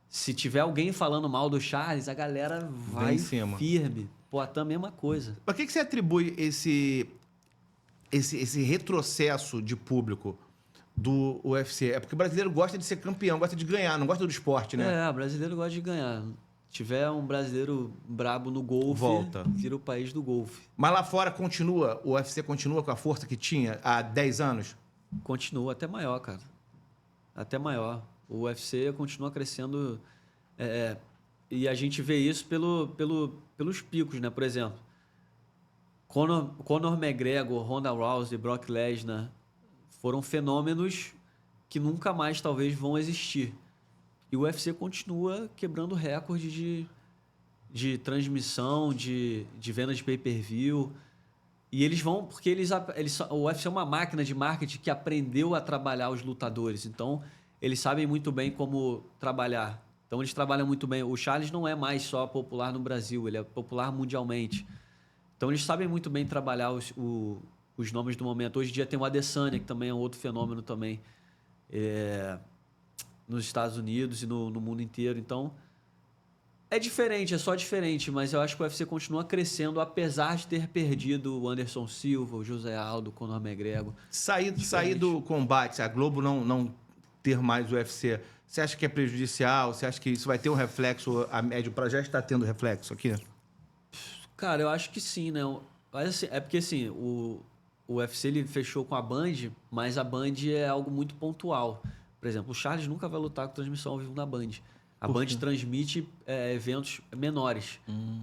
se tiver alguém falando mal do Charles, a galera vai firme. Poatan, mesma coisa. Para que você atribui esse retrocesso de público do UFC? É porque o brasileiro gosta de ser campeão, gosta de ganhar, não gosta do esporte, né? O brasileiro gosta de ganhar. Se tiver um brasileiro brabo no golfe, vira o país do golfe. Mas lá fora o UFC continua com a força que tinha há 10 anos? Continua, até maior, cara. Até maior. O UFC continua crescendo e a gente vê isso pelos picos, né? Por exemplo, Conor McGregor, Ronda Rousey, Brock Lesnar foram fenômenos que nunca mais talvez vão existir. E o UFC continua quebrando recorde de transmissão, de venda de pay-per-view. E eles vão, porque o UFC é uma máquina de marketing que aprendeu a trabalhar os lutadores. Então, eles sabem muito bem como trabalhar. Então, eles trabalham muito bem. O Charles não é mais só popular no Brasil, ele é popular mundialmente. Então, eles sabem muito bem trabalhar os nomes do momento. Hoje em dia tem o Adesanya, que também é um outro fenômeno também, nos Estados Unidos e no mundo inteiro. Então, é diferente, é só diferente, mas eu acho que o UFC continua crescendo, apesar de ter perdido o Anderson Silva, o José Aldo, o Conor McGregor. Sair do combate, a Globo não ter mais o UFC, você acha que é prejudicial? Você acha que isso vai ter um reflexo a médio prazo? Já está tendo reflexo aqui? Cara, eu acho que sim, né? Mas, assim, é porque assim, o UFC ele fechou com a Band, mas a Band é algo muito pontual. Por exemplo, o Charles nunca vai lutar com transmissão ao vivo na Band. A Band transmite eventos menores,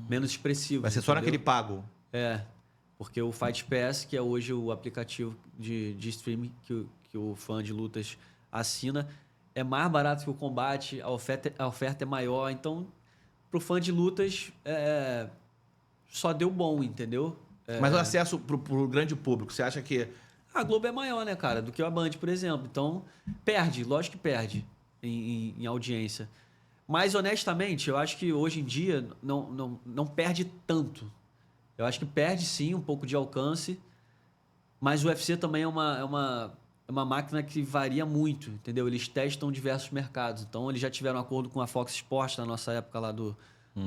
menos expressivos. Vai ser só naquele pago. Porque o Fight Pass, que é hoje o aplicativo de streaming que o fã de lutas assina, é mais barato que o combate, a oferta é maior. Então, pro fã de lutas, só deu bom, entendeu? Mas o acesso pro grande público, você acha que... A Globo é maior, né, cara, do que a Band, por exemplo. Então, perde, lógico que perde em audiência. Mas, honestamente, eu acho que hoje em dia não perde tanto. Eu acho que perde, sim, um pouco de alcance, mas o UFC também é uma máquina que varia muito, entendeu? Eles testam diversos mercados. Então, eles já tiveram acordo com a Fox Sports na nossa época lá do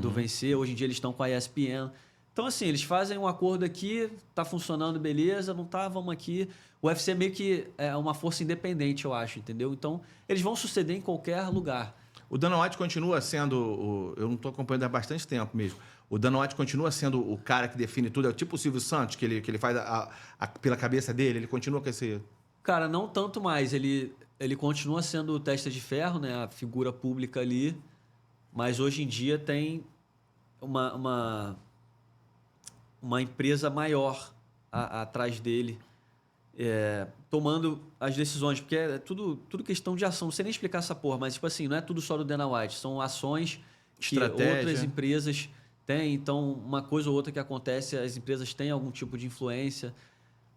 Vencer. Hoje em dia, eles estão com a ESPN. Então, assim, eles fazem um acordo aqui, tá funcionando, beleza, não tá, vamos aqui. O UFC meio que é uma força independente, eu acho, entendeu? Então, eles vão suceder em qualquer lugar. O Dana White continua sendo... eu não estou acompanhando há bastante tempo mesmo. O Dana White continua sendo o cara que define tudo. É tipo o Silvio Santos, que ele faz pela cabeça dele. Ele continua com esse... Cara, não tanto mais. Ele continua sendo o testa de ferro, né? A figura pública ali. Mas hoje em dia tem uma empresa maior atrás dele, tomando as decisões, porque é tudo questão de ação. Não sei nem explicar essa porra, mas tipo assim, não é tudo só do Dana White, são ações que outras empresas têm. Então, uma coisa ou outra que acontece, as empresas têm algum tipo de influência.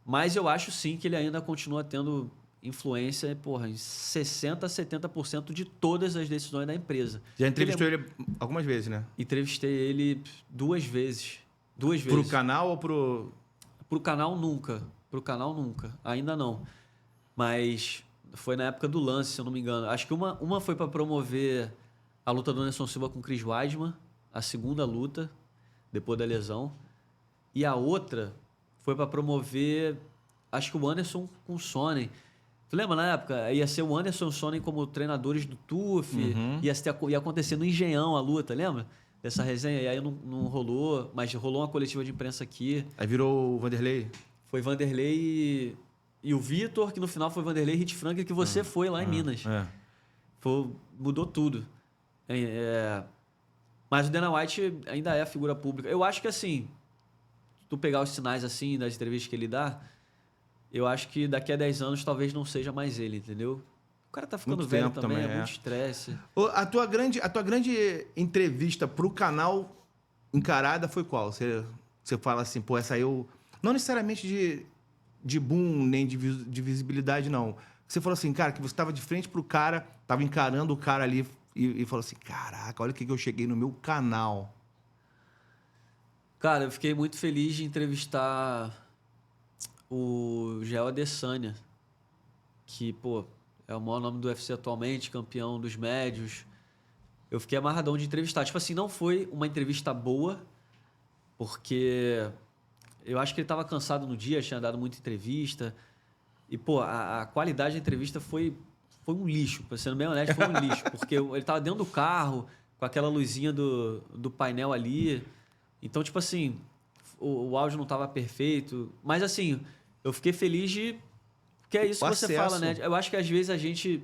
Mas eu acho sim que ele ainda continua tendo influência, porra, em 60% a 70% de todas as decisões da empresa. Já entrevistou ele algumas vezes, né? Entrevistei ele 2 vezes. 2 vezes. Pro canal ou pro... Pro canal nunca. Pro canal nunca. Ainda não. Mas foi na época do Lance, se eu não me engano. Acho que uma foi para promover a luta do Anderson Silva com o Chris Weidman, a segunda luta, depois da lesão. E a outra foi para promover, acho que o Anderson com o Sonnen. Tu lembra na época? Ia ser o Anderson e o Sonnen como treinadores do TUF. Ia acontecer no Engenhão a luta, lembra? Dessa resenha. E aí não rolou, mas rolou uma coletiva de imprensa aqui. Aí virou o Vanderlei? Foi Vanderlei e o Vitor, que no final foi Vanderlei e Hit Franklin, que você foi lá em Minas. Mudou tudo. Mas o Dana White ainda é a figura pública. Eu acho que assim, tu pegar os sinais assim das entrevistas que ele dá, eu acho que daqui a 10 anos talvez não seja mais ele, entendeu? O cara tá ficando muito velho tempo também, é muito estresse. A tua grande entrevista pro canal encarada foi qual? Você fala assim, pô, essa eu... Não necessariamente de boom, nem de visibilidade, não. Você falou assim, cara, que você estava de frente pro cara, estava encarando o cara ali e falou assim, caraca, olha o que eu cheguei no meu canal. Cara, eu fiquei muito feliz de entrevistar o Gel Adesanya, que, pô, é o maior nome do UFC atualmente, campeão dos médios. Eu fiquei amarradão de entrevistar. Tipo assim, não foi uma entrevista boa, porque eu acho que ele estava cansado no dia, tinha dado muita entrevista. E, pô, a qualidade da entrevista foi um lixo, pra ser bem honesto, foi um lixo. Porque ele estava dentro do carro, com aquela luzinha do painel ali. Então, tipo assim, o áudio não estava perfeito. Mas, assim, eu fiquei feliz de... Porque é isso que você fala, né? Eu acho que, às vezes,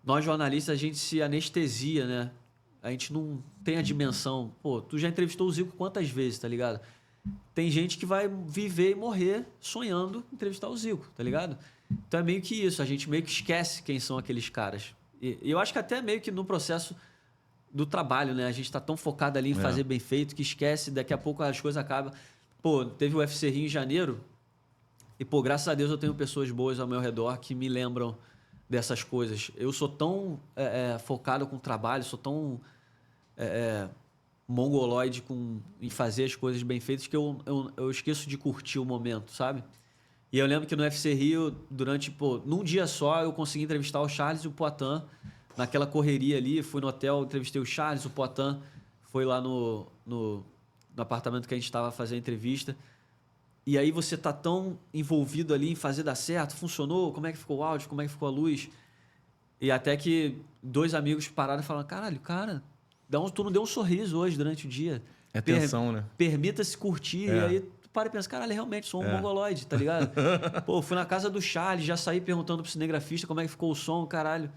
nós jornalistas, a gente se anestesia, né? A gente não tem a dimensão. Pô, tu já entrevistou o Zico quantas vezes, tá ligado? Tem gente que vai viver e morrer sonhando entrevistar o Zico, tá ligado? Então é meio que isso, a gente meio que esquece quem são aqueles caras. E eu acho que até meio que no processo do trabalho, né? A gente tá tão focado ali em fazer bem feito que esquece, daqui a pouco as coisas acabam. Pô, teve o UFC Rio em janeiro e, pô, graças a Deus eu tenho pessoas boas ao meu redor que me lembram dessas coisas. Eu sou tão focado com o trabalho, sou tão mongoloide em fazer as coisas bem feitas que eu esqueço de curtir o momento, sabe? E eu lembro que no UFC Rio, num dia só, eu consegui entrevistar o Charles e o Poatan naquela correria ali. Fui no hotel, entrevistei o Charles, o Poatan foi lá no apartamento que a gente estava fazendo a entrevista. E aí você tá tão envolvido ali em fazer dar certo, funcionou, como é que ficou o áudio, como é que ficou a luz. E até que 2 amigos pararam e falaram, caralho, cara, tu não deu um sorriso hoje durante o dia. É tensão, né? Permita-se curtir. E aí tu para e pensa, caralho, realmente sou um mongoloide, tá ligado? Pô, fui na casa do Charles, já saí perguntando pro cinegrafista como é que ficou o som, caralho.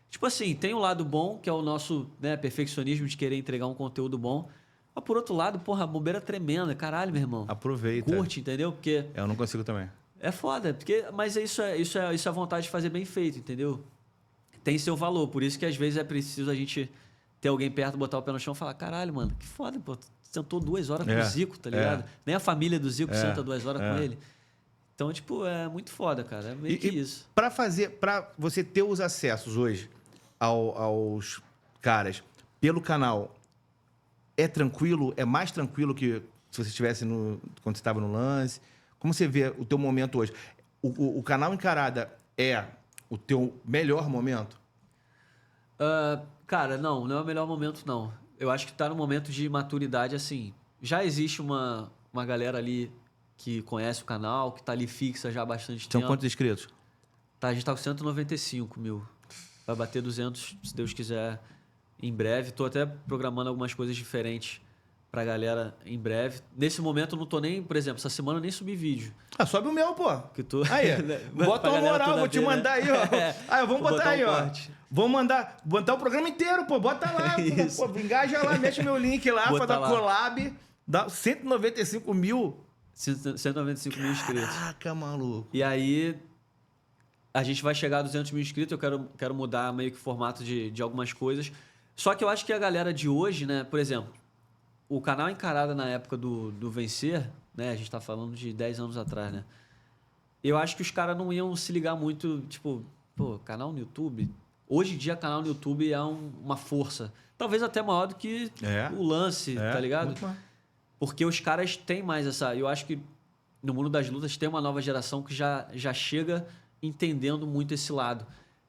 Tipo assim, tem o lado bom, que é o nosso perfeccionismo de querer entregar um conteúdo bom. Mas por outro lado, porra, a bobeira tremenda. Caralho, meu irmão. Aproveita. Curte, entendeu? Porque eu não consigo também. é foda. Mas isso é a vontade de fazer bem feito, entendeu? Tem seu valor. Por isso que às vezes é preciso a gente ter alguém perto, botar o pé no chão e falar, caralho, mano, que foda, pô. Sentou 2 horas com o Zico, tá ligado? Nem a família do Zico senta 2 horas com ele. Então, tipo, é muito foda, cara. É meio que isso. Pra você ter os acessos hoje aos caras pelo canal, é tranquilo? É mais tranquilo que se você estivesse quando você estava no lance? Como você vê o teu momento hoje? O canal Encarada é o teu melhor momento? Cara, não é o melhor momento, não. Eu acho que tá no momento de maturidade, assim. Já existe uma galera ali que conhece o canal, que tá ali fixa já há bastante tempo. São quantos inscritos? Tá, a gente tá com 195 mil. Vai bater 200, se Deus quiser, em breve. Tô até programando algumas coisas diferentes pra galera em breve. Nesse momento eu não tô nem, por exemplo, essa semana eu nem subi vídeo. Sobe o meu, pô. Que tô... Aí, bota uma moral, vou te mandar aí, ó. Vamos botar aí, ó. Vamos botar o programa inteiro, pô. Bota lá, pô, engaja lá, mexe meu link lá, faz a collab. Dá 195 mil. 195 mil inscritos. Caraca, maluco. E aí, a gente vai chegar a 200 mil inscritos. Eu quero mudar meio que o formato de algumas coisas. Só que eu acho que a galera de hoje, né? Por exemplo, o canal Encarada na época do Vencer, né? A gente tá falando de 10 anos atrás, né? Eu acho que os caras não iam se ligar muito, tipo, pô, canal no YouTube. Hoje em dia, canal no YouTube é uma força. Talvez até maior do que o lance, tá ligado? Porque os caras têm mais essa... Eu acho que no mundo das lutas tem uma nova geração que já chega entendendo muito esse lado.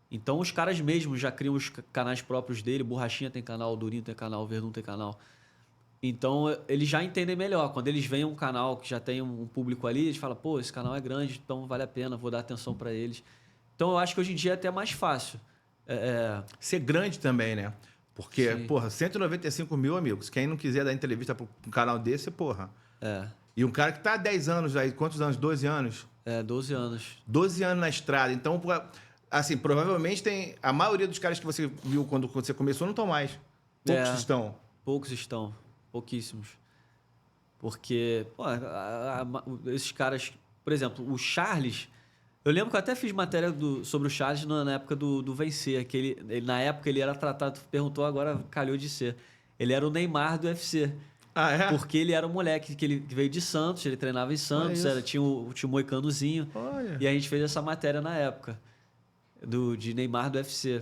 Então, os caras mesmos já criam os canais próprios dele. Borrachinha tem canal, Durinho tem canal, Verdun tem canal. Então, eles já entendem melhor. Quando eles veem um canal que já tem um público ali, eles falam, pô, esse canal é grande, então vale a pena, vou dar atenção para eles. Então, eu acho que hoje em dia é até mais fácil. Ser grande também, né? Porque, porra, 195 mil amigos. Quem não quiser dar entrevista para um canal desse, porra. E um cara que tá há 10 anos aí, quantos anos? 12 anos? 12 anos. 12 anos na estrada. Então, assim, provavelmente tem... A maioria dos caras que você viu quando você começou não estão mais. Poucos estão. Poucos estão. Pouquíssimos. Porque, pô, esses caras... Por exemplo, o Charles... Eu lembro que eu até fiz matéria sobre o Charles na época do Vencer, que ele, na época ele era tratado, perguntou, agora calhou de ser. Ele era o Neymar do UFC. Ah, é? Porque ele era um moleque que ele veio de Santos, ele treinava em Santos, tinha o Moicanozinho. E a gente fez essa matéria na época, de Neymar do UFC.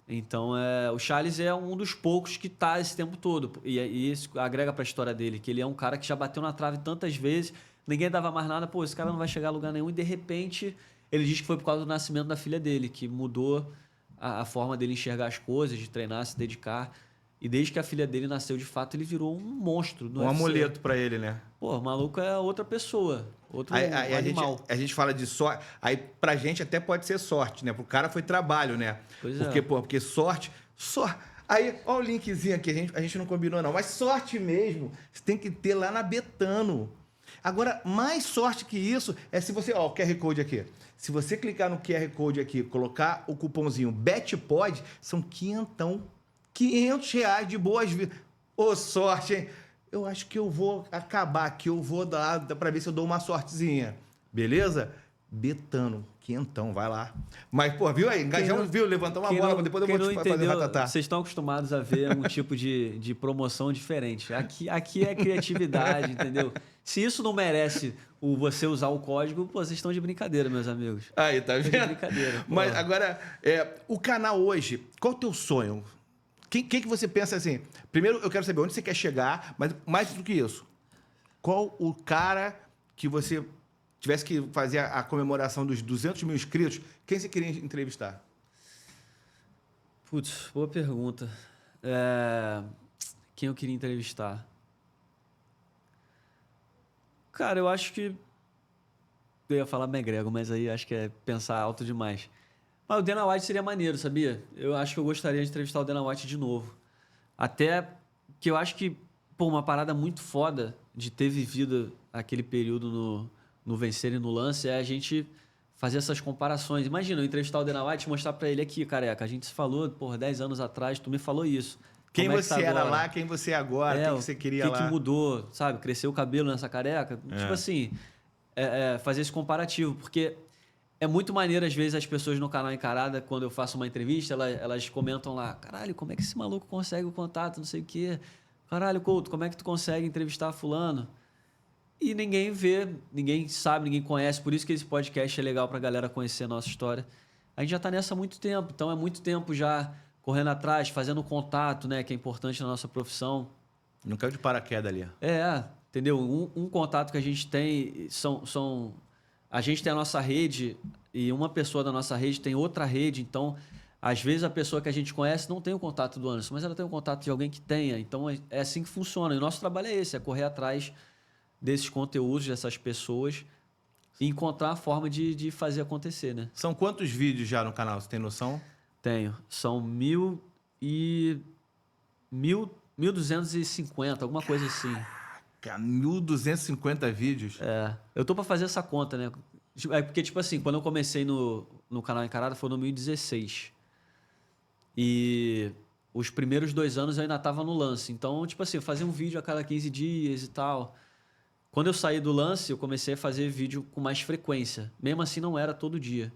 Então, o Charles é um dos poucos que tá esse tempo todo. E isso agrega pra história dele, que ele é um cara que já bateu na trave tantas vezes, ninguém dava mais nada, pô, esse cara não vai chegar a lugar nenhum, e de repente... Ele diz que foi por causa do nascimento da filha dele, que mudou a forma dele enxergar as coisas, de treinar, se dedicar. E desde que a filha dele nasceu, de fato, ele virou um monstro. Um amuleto pra ele, né? Pô, o maluco é outra pessoa, outro animal. A gente fala de sorte. Aí pra gente até pode ser sorte, né? Pro cara foi trabalho, né? Porque sorte... Aí, ó o linkzinho aqui, a gente não combinou não. Mas sorte mesmo, você tem que ter lá na Betano. Agora, mais sorte que isso é se você... Ó, o QR Code aqui. Se você clicar no QR Code aqui, colocar o cupomzinho BETPOD, são R$500 de boas-vindas. Ô, sorte, hein? Eu acho que eu vou acabar aqui, eu vou dar para ver se eu dou uma sortezinha. Beleza? Betano, quentão, vai lá. Mas, pô, viu aí? Engajamos, viu? Levantamos a bola, depois eu vou te fazer ratatá. Vocês estão acostumados a ver um tipo de promoção diferente. Aqui é criatividade, entendeu? Se isso não merece você usar o código, pô, vocês estão de brincadeira, meus amigos. Aí, tá vendo? De brincadeira. Pô. Mas agora, o canal hoje, qual o teu sonho? Quem que você pensa assim? Primeiro, eu quero saber onde você quer chegar, mas mais do que isso, qual o cara que você tivesse que fazer a comemoração dos 200 mil inscritos, quem você queria entrevistar? Putz, boa pergunta. Quem eu queria entrevistar? Cara, eu acho que... Eu ia falar McGregor, mas aí acho que é pensar alto demais. Mas o Dana White seria maneiro, sabia? Eu acho que eu gostaria de entrevistar o Dana White de novo. Até que eu acho que, pô, uma parada muito foda de ter vivido aquele período no Vencer e no Lance é a gente fazer essas comparações. Imagina, eu entrevistar o Dana White e mostrar pra ele aqui, careca, a gente se falou, porra, 10 anos atrás, tu me falou isso. Quem Como é você que tá era agora? lá, quem você é agora, o que você queria lá. O que mudou, sabe? Cresceu o cabelo nessa careca. Tipo assim, fazer esse comparativo, porque é muito maneiro, às vezes, as pessoas no canal Encarada, quando eu faço uma entrevista, elas comentam lá, caralho, como é que esse maluco consegue o contato, não sei o quê. Caralho, Couto, como é que tu consegue entrevistar fulano? E ninguém vê, ninguém sabe, ninguém conhece. Por isso que esse podcast é legal pra galera conhecer a nossa história. A gente já tá nessa há muito tempo, então é muito tempo já correndo atrás, fazendo contato, né? Que é importante na nossa profissão. Não caiu de paraquedas ali. Entendeu? Um contato que a gente tem a gente tem a nossa rede e uma pessoa da nossa rede tem outra rede, então às vezes a pessoa que a gente conhece não tem o contato do Anderson, mas ela tem o contato de alguém que tenha. Então é assim que funciona. E o nosso trabalho é esse, é correr atrás desses conteúdos, dessas pessoas e encontrar a forma de fazer acontecer, né? São quantos vídeos já no canal? Você tem noção? Tenho. São 1.250, alguma coisa assim. Cara, 1.250 vídeos? Eu tô pra fazer essa conta, né? Porque, tipo assim, quando eu comecei no canal Encarada foi em 2016. E os primeiros 2 anos eu ainda tava no Lance. Então, tipo assim, eu fazia um vídeo a cada 15 dias e tal. Quando eu saí do Lance, eu comecei a fazer vídeo com mais frequência. Mesmo assim, não era todo dia.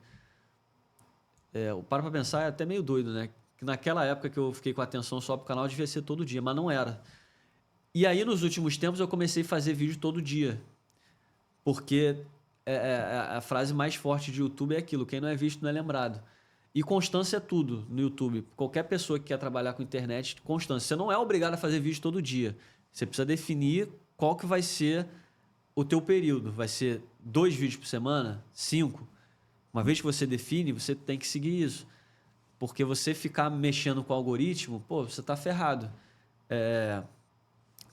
Para pra pensar, é até meio doido, né? Que naquela época que eu fiquei com a atenção só pro canal, devia ser todo dia, mas não era. E aí, nos últimos tempos, eu comecei a fazer vídeo todo dia. Porque a frase mais forte de YouTube é aquilo, quem não é visto não é lembrado. E constância é tudo no YouTube. Qualquer pessoa que quer trabalhar com internet, constância. Você não é obrigado a fazer vídeo todo dia. Você precisa definir qual que vai ser o teu período. Vai ser 2 vídeos por semana? 5? Uma vez que você define, você tem que seguir isso. Porque você ficar mexendo com o algoritmo, pô, você tá ferrado.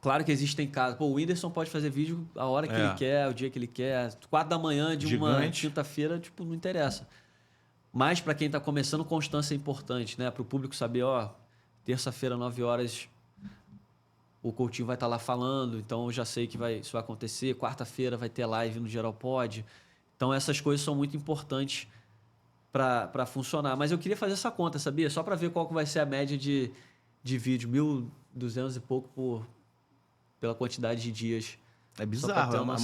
Claro que existem casos. Pô, o Whindersson pode fazer vídeo a hora que ele quer, o dia que ele quer. 4 da manhã de uma quinta-feira, tipo, não interessa. Mas para quem tá começando, constância é importante, né? Para o público saber, ó, terça-feira, 9 horas, o Coutinho vai estar lá falando, então eu já sei que isso vai acontecer. Quarta-feira vai ter live no Geral Pod. Então essas coisas são muito importantes para funcionar. Mas eu queria fazer essa conta, sabia? Só para ver qual que vai ser a média de vídeo. 1.200 e pouco pela quantidade de dias. É bizarro.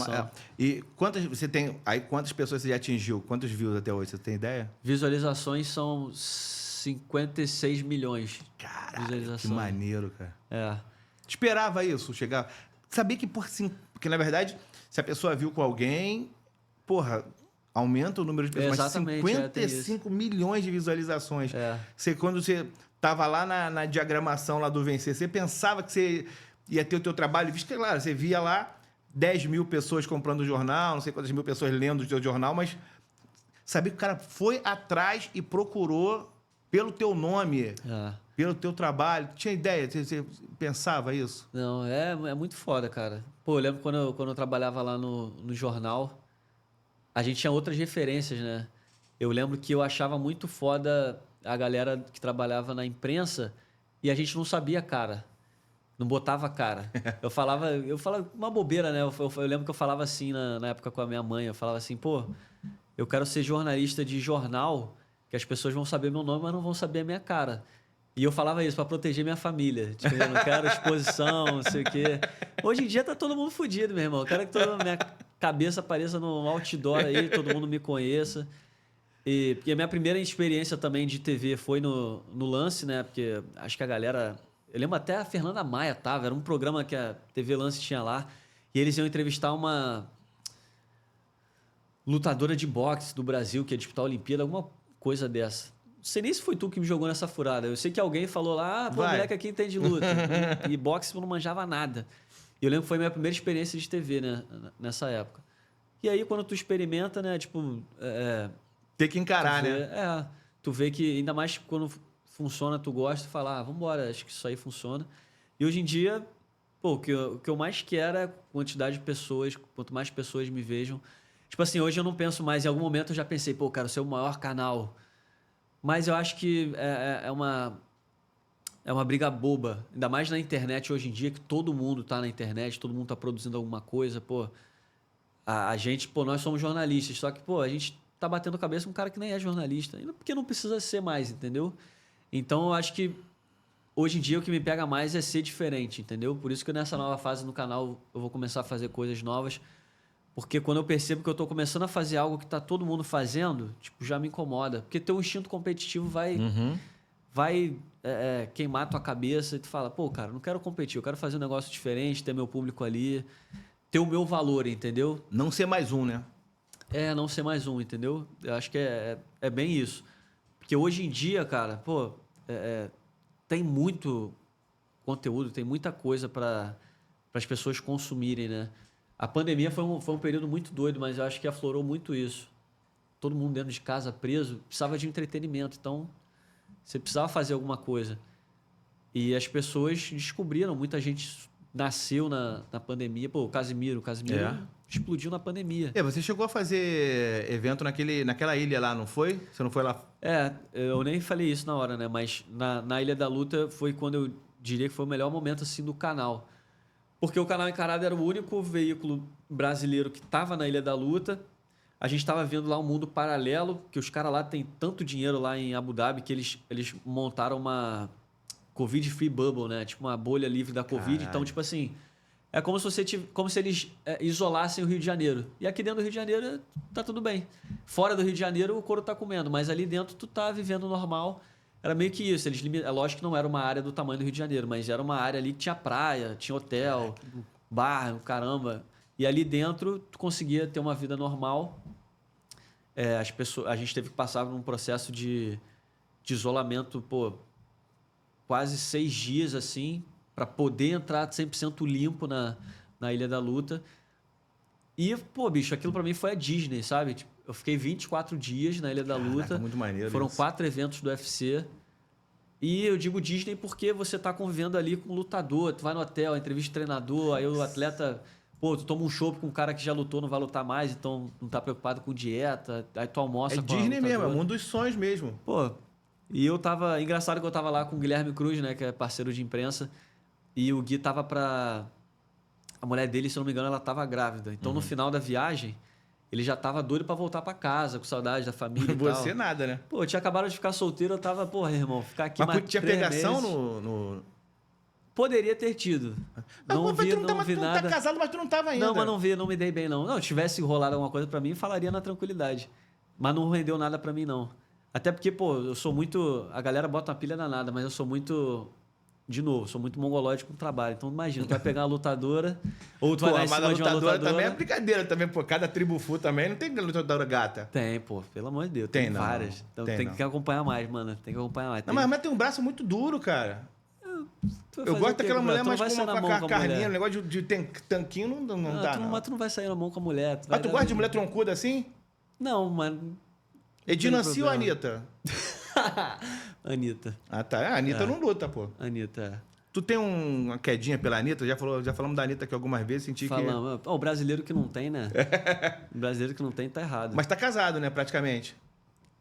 E quantas pessoas você já atingiu? Quantos views até hoje? Você tem ideia? Visualizações são 56 milhões. Caralho, que maneiro, cara. Esperava isso, chegar... Sabia que porque, na verdade, se a pessoa viu com alguém, porra, aumenta o número de pessoas. Exatamente, mas 55 milhões de visualizações. Quando você tava lá na diagramação lá do Vencer, você pensava que você ia ter o teu trabalho, visto que, claro, você via lá 10 mil pessoas comprando o jornal, não sei quantas mil pessoas lendo o teu jornal, mas sabia que o cara foi atrás e procurou pelo teu nome, pelo teu trabalho. Tinha ideia? Você pensava isso? Não, é muito foda, cara. Pô, eu lembro quando eu trabalhava lá no jornal, a gente tinha outras referências, né? Eu lembro que eu achava muito foda a galera que trabalhava na imprensa e a gente não sabia cara. Não botava cara. Eu falava uma bobeira, né? Eu lembro que eu falava assim na época com a minha mãe. Eu falava assim, pô, eu quero ser jornalista de jornal, que as pessoas vão saber meu nome, mas não vão saber a minha cara. E eu falava isso para proteger minha família. Tipo, eu não quero exposição, não sei o quê. Hoje em dia tá todo mundo fudido, meu irmão. Eu quero que cabeça apareça no outdoor aí, todo mundo me conheça. Porque a minha primeira experiência também de TV foi no Lance, né? Porque acho que a galera... Eu lembro até a Fernanda Maia tava, era um programa que a TV Lance tinha lá, e eles iam entrevistar uma lutadora de boxe do Brasil, que ia disputar a Olimpíada, alguma coisa dessa. Não sei nem se foi tu que me jogou nessa furada. Eu sei que alguém falou lá, pô, moleque aqui entende de luta. E boxe eu não manjava nada. E eu lembro que foi a minha primeira experiência de TV, né? Nessa época. E aí, quando tu experimenta, né? Tipo... Tem que encarar, vê, né? Tu vê que, ainda mais quando funciona, tu gosta, tu fala, vambora, acho que isso aí funciona. E hoje em dia, pô, o que eu mais quero é a quantidade de pessoas, quanto mais pessoas me vejam. Tipo assim, hoje eu não penso mais, em algum momento eu já pensei, pô, quero ser o maior canal. Mas eu acho que é uma briga boba. Ainda mais na internet hoje em dia, que todo mundo tá na internet, todo mundo tá produzindo alguma coisa, pô. A gente, pô, nós somos jornalistas, só que, pô, a gente tá batendo cabeça com um cara que nem é jornalista. Porque não precisa ser mais, entendeu? Então, eu acho que hoje em dia o que me pega mais é ser diferente, entendeu? Por isso que nessa nova fase no canal eu vou começar a fazer coisas novas. Porque quando eu percebo que eu tô começando a fazer algo que tá todo mundo fazendo, tipo, já me incomoda. Porque teu instinto competitivo vai queimar tua cabeça e tu fala, pô, cara, não quero competir, eu quero fazer um negócio diferente, ter meu público ali, ter o meu valor, entendeu? Não ser mais um, né? Não ser mais um, entendeu? Eu acho que é bem isso. Porque hoje em dia, cara, pô, tem muito conteúdo, tem muita coisa para as pessoas consumirem, né? A pandemia foi um período muito doido, mas eu acho que aflorou muito isso. Todo mundo dentro de casa, preso, precisava de entretenimento. Então, você precisava fazer alguma coisa. E as pessoas descobriram, muita gente nasceu na pandemia. Pô, o Casimiro explodiu na pandemia. Você chegou a fazer evento naquela ilha lá, não foi? Você não foi lá? Eu nem falei isso na hora, né? Mas na Ilha da Luta foi quando eu diria que foi o melhor momento assim do canal. Porque o Canal Encarado era o único veículo brasileiro que estava na Ilha da Luta. A gente estava vendo lá um mundo paralelo, que os caras lá têm tanto dinheiro lá em Abu Dhabi que eles montaram uma Covid-free bubble, né? Tipo uma bolha livre da Covid. Caralho. Então, tipo assim, é como se eles isolassem o Rio de Janeiro. E aqui dentro do Rio de Janeiro tá tudo bem. Fora do Rio de Janeiro o couro tá comendo, mas ali dentro tu tá vivendo normal. Era meio que isso. É lógico que não era uma área do tamanho do Rio de Janeiro, mas era uma área ali que tinha praia, tinha hotel, bar, caramba. E ali dentro tu conseguia ter uma vida normal. A gente teve que passar por um processo de isolamento, pô, quase 6 dias assim, para poder entrar 100% limpo na Ilha da Luta. E, pô, bicho, aquilo para mim foi a Disney, sabe? Tipo, eu fiquei 24 dias na Ilha da Luta. Muito maneiro. Foram isso. 4 eventos do UFC. E eu digo Disney porque você tá convivendo ali com um lutador. Tu vai no hotel, entrevista treinador, aí o atleta... Pô, tu toma um chopp com um cara que já lutou, não vai lutar mais, então não tá preocupado com dieta. Aí tu almoça com a Disney mesmo, é o lutadora. mundo dos sonhos mesmo. Pô, e eu tava... Engraçado que eu tava lá com o Guilherme Cruz, né? Que é parceiro de imprensa. E o Gui tava pra... A mulher dele, se eu não me engano, ela tava grávida. Então, no final da viagem, ele já tava doido pra voltar pra casa, com saudade da família e tal. Você nada, né? Pô, eu tinha acabado de ficar solteiro, eu tava... Porra, irmão, ficar aqui Mas mais tinha 3 pegação meses. no... Poderia ter tido. Não vi nada. Tu tá casado, mas tu não tava ainda. Não, mas não me dei bem, não. Não, tivesse rolado alguma coisa pra mim, falaria na tranquilidade. Mas não rendeu nada pra mim, não. Até porque, pô, eu sou muito... A galera bota uma pilha danada, mas eu sou muito... De novo, sou muito mongológico no trabalho. Então, imagina, tu vai pegar uma lutadora, ou tu vai dar em cima de uma lutadora... também é brincadeira também, pô. Cada tribo fu também não tem lutadora gata. Tem, pô. Pelo amor de Deus. Tem Tem não, várias. Então tem que acompanhar mais, mano. Tem que acompanhar mais. Não, mas tem um braço muito duro, cara. Tu vai Eu fazer gosto o quê, daquela mulher tu não mais vai sair na com mão a com a carninha, mulher. o negócio de tanquinho não dá, não. Mas tu não vai sair na mão com a mulher. Mas tu gosta de mulher troncuda assim? Não, mas... Edinancy ou Anitta? Anitta. Ah, tá. A Anitta não luta, pô. Anitta. Tu tem uma quedinha pela Anitta? Já falamos da Anitta aqui algumas vezes, senti Falamos. O brasileiro que não tem, né? O brasileiro que não tem tá errado. Mas tá casado, né, praticamente?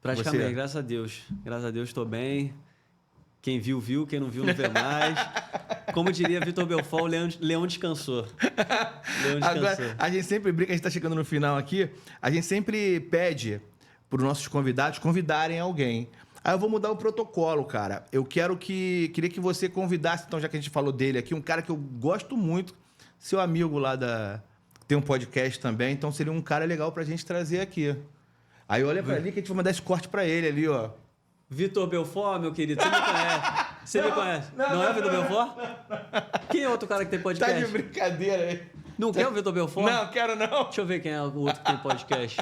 Praticamente, Você? graças a Deus. Graças a Deus, tô bem. Quem viu, viu. Quem não viu, não vê mais. Como diria Vitor Belfort, o leão descansou. Leão descansou. Agora, a gente sempre brinca, a gente tá chegando no final aqui, a gente sempre pede para os nossos convidados convidarem alguém. Aí eu vou mudar o protocolo, cara. Eu queria que você convidasse, então, já que a gente falou dele aqui, um cara que eu gosto muito, seu amigo lá tem um podcast também, então seria um cara legal pra gente trazer aqui. Aí olha pra ali que a gente vai mandar esse corte pra ele ali, ó. Vitor Belfort, meu querido, você me conhece. Você me conhece. Não é o Vitor Belfort? Quem é outro cara que tem podcast? Tá de brincadeira aí. Não quer o Vitor Belfort? Não, quero não. Deixa eu ver quem é o outro que tem podcast.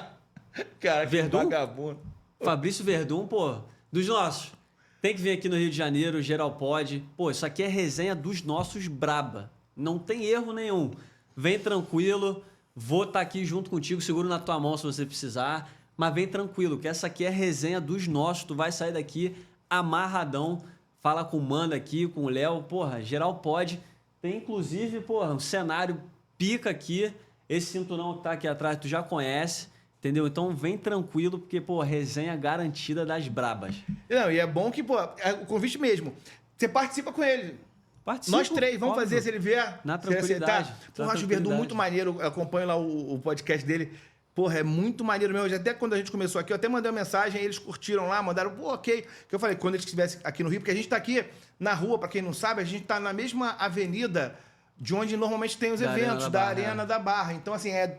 Cara, que Verdun? vagabundo. Fabrício Verdun, pô, dos nossos. Tem que vir aqui no Rio de Janeiro, geral pode. Pô, isso aqui é resenha dos nossos braba. Não tem erro nenhum. Vem tranquilo, vou estar aqui junto contigo, seguro na tua mão se você precisar. Mas vem tranquilo, que essa aqui é resenha dos nossos. Tu vai sair daqui amarradão. Fala com o Manda aqui, com o Léo. Porra, geral pode. Tem inclusive, porra, um cenário pica aqui. Esse cinturão que tá aqui atrás, tu já conhece. Entendeu? Então vem tranquilo, porque, pô, resenha garantida das brabas. Não, e é bom que, pô, é o convite mesmo. Você participa com ele. Participa. Nós três, vamos fazer se ele vier. Na tranquilidade. Pô, eu acho o Verdun muito maneiro. Eu acompanho lá o podcast dele. Porra, é muito maneiro mesmo. Até quando a gente começou aqui, eu até mandei uma mensagem, eles curtiram lá, mandaram, pô, ok. Que eu falei, quando eles estivessem aqui no Rio, porque a gente tá aqui na rua, pra quem não sabe, a gente tá na mesma avenida de onde normalmente tem os eventos, da Arena da Barra. Então, assim, é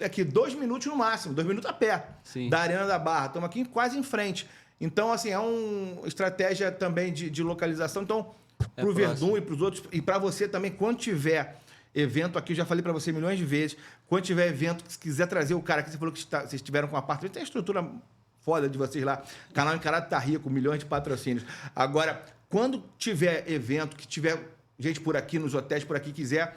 aqui 2 minutos no máximo, 2 minutos a pé. Sim. Da Arena da Barra. Estamos aqui quase em frente. Então, assim, é uma estratégia também de localização. Então, pro Verdun e pros outros, e para você também, quando tiver evento aqui, eu já falei para você milhões de vezes, quando tiver evento, se quiser trazer o cara que você falou que vocês estiveram com apartamento, tem a estrutura foda de vocês lá, canal Encarado tá rico, milhões de patrocínios. Agora, quando tiver evento, que tiver gente por aqui, nos hotéis por aqui, quiser,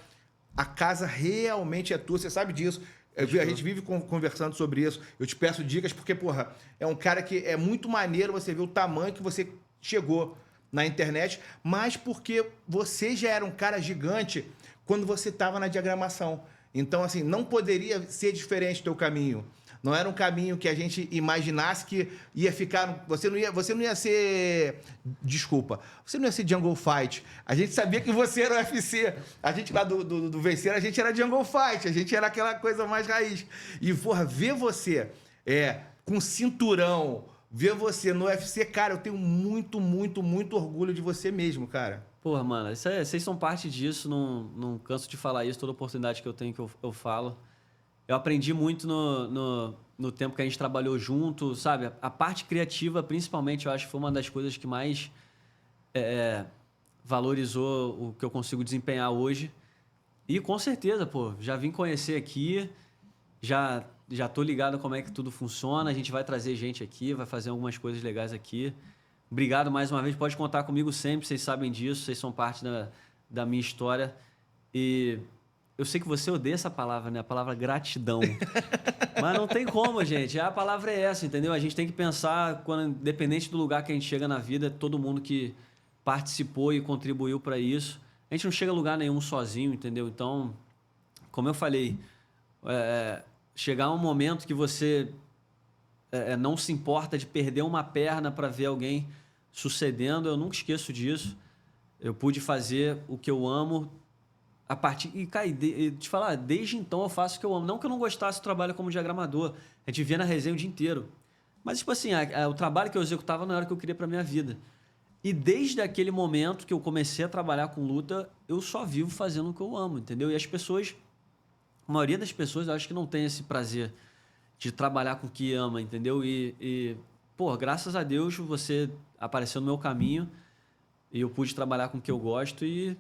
a casa realmente é tua, você sabe disso. A gente vive conversando sobre isso. Eu te peço dicas porque, porra, é um cara que é muito maneiro você ver o tamanho que você chegou na internet, mas porque você já era um cara gigante quando você estava na diagramação. Então, assim, não poderia ser diferente o teu caminho. Não era um caminho que a gente imaginasse que ia ficar... Você não ia ser... Desculpa. Você não ia ser Jungle Fight. A gente sabia que você era o UFC. A gente lá do Vencer, a gente era Jungle Fight. A gente era aquela coisa mais raiz. E, porra, ver você com cinturão, ver você no UFC, cara, eu tenho muito, muito, muito orgulho de você mesmo, cara. Porra, mano, vocês são parte disso. Não canso de falar isso. Toda oportunidade que eu tenho, que eu falo. Eu aprendi muito no tempo que a gente trabalhou junto, sabe? A parte criativa, principalmente, eu acho que foi uma das coisas que mais valorizou o que eu consigo desempenhar hoje. E com certeza, pô, já vim conhecer aqui, já tô ligado como é que tudo funciona. A gente vai trazer gente aqui, vai fazer algumas coisas legais aqui. Obrigado mais uma vez, pode contar comigo sempre, vocês sabem disso, vocês são parte da minha história. E... eu sei que você odeia essa palavra, né? A palavra gratidão. Mas não tem como, gente. A palavra é essa, entendeu? A gente tem que pensar, independente do lugar que a gente chega na vida, todo mundo que participou e contribuiu para isso. A gente não chega a lugar nenhum sozinho, entendeu? Então, como eu falei, chegar um momento que você não se importa de perder uma perna para ver alguém sucedendo, eu nunca esqueço disso. Eu pude fazer o que eu amo. Te falar, desde então eu faço o que eu amo. Não que eu não gostasse do trabalho como diagramador. A gente via na resenha o dia inteiro. Mas, tipo assim, o trabalho que eu executava não era o que eu queria pra minha vida. E desde aquele momento que eu comecei a trabalhar com luta, eu só vivo fazendo o que eu amo, entendeu? E as pessoas, a maioria das pessoas, eu acho que não tem esse prazer de trabalhar com o que ama, entendeu? Pô, graças a Deus você apareceu no meu caminho e eu pude trabalhar com o que eu gosto e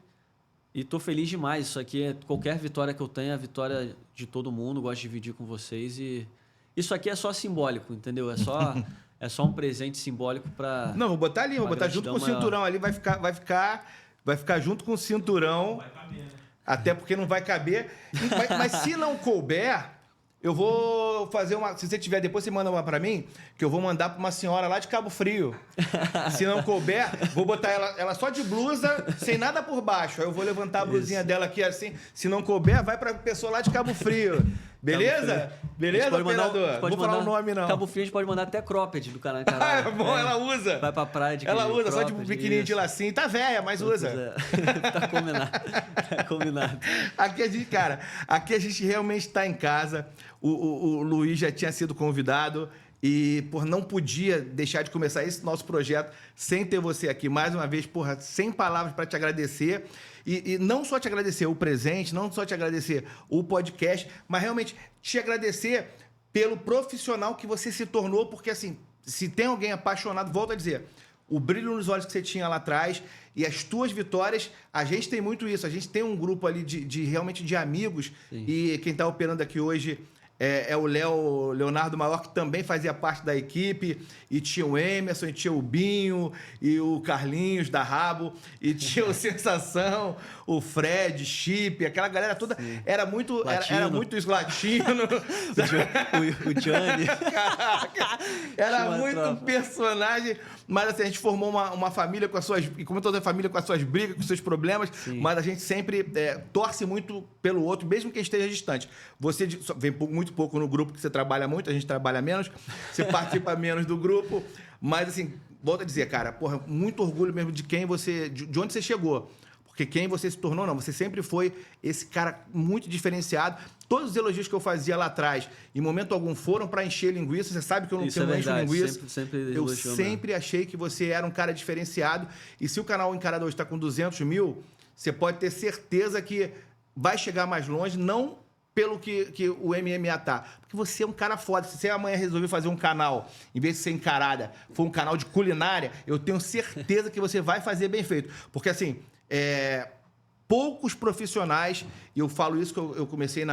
tô feliz demais. Isso aqui qualquer vitória que eu tenho é a vitória de todo mundo. Gosto de dividir com vocês. E isso aqui é só simbólico, entendeu? É só um presente simbólico para... Não, vou botar ali, vou botar junto com o cinturão ali. Vai ficar junto com o cinturão. Não vai caber, né? Até porque não vai caber. Mas se não couber, eu vou fazer uma... Se você tiver, depois você manda uma para mim, que eu vou mandar para uma senhora lá de Cabo Frio. Se não couber, vou botar ela só de blusa, sem nada por baixo. Aí eu vou levantar a blusinha dela aqui assim. Se não couber, vai para pessoa lá de Cabo Frio. Beleza? Beleza, operador? Não vou falar o nome, não. Cabo Frio a gente pode mandar até cropped do canal. É bom, ela usa. Vai pra praia de Ela usa, só de cropped, biquininho de lacinho. Tá velha, mas usa. Tá combinado. Tá combinado. Aqui a gente realmente tá em casa. O Luiz já tinha sido convidado. E, não podia deixar de começar esse nosso projeto sem ter você aqui. Mais uma vez, sem palavras para te agradecer. E não só te agradecer o presente, não só te agradecer o podcast, mas realmente te agradecer pelo profissional que você se tornou, porque, assim, se tem alguém apaixonado, volto a dizer, o brilho nos olhos que você tinha lá atrás e as tuas vitórias, a gente tem muito isso. A gente tem um grupo ali realmente de amigos. Sim. E quem está operando aqui hoje é o Leonardo Maior, que também fazia parte da equipe, e tinha o Emerson, e tinha o Binho, e o Carlinhos da Rabo, e tinha o Sensação, o Fred, Chip, aquela galera toda. Era muito isso, latino. o Johnny. Caraca, era muito personagem. Mas assim, a gente formou uma família com as suas... E como toda família, com as suas brigas, com os seus problemas. Sim. Mas a gente sempre torce muito pelo outro, mesmo que esteja distante. Você vem muito pouco no grupo, que você trabalha muito, a gente trabalha menos. Você participa menos do grupo. Mas assim, volto a dizer, cara, muito orgulho mesmo de quem você... De onde você chegou. Porque quem você se tornou, não. Você sempre foi esse cara muito diferenciado. Todos os elogios que eu fazia lá atrás, em momento algum, foram para encher linguiça. Você sabe que eu não encho linguiça. Eu sempre achei que você era um cara diferenciado. E se o canal Encarada hoje está com 200 mil, você pode ter certeza que vai chegar mais longe, não pelo que o MMA tá. Porque você é um cara foda. Se você amanhã resolver fazer um canal, em vez de ser Encarada, for um canal de culinária, eu tenho certeza que você vai fazer bem feito. Porque, assim... poucos profissionais, e eu falo isso que eu comecei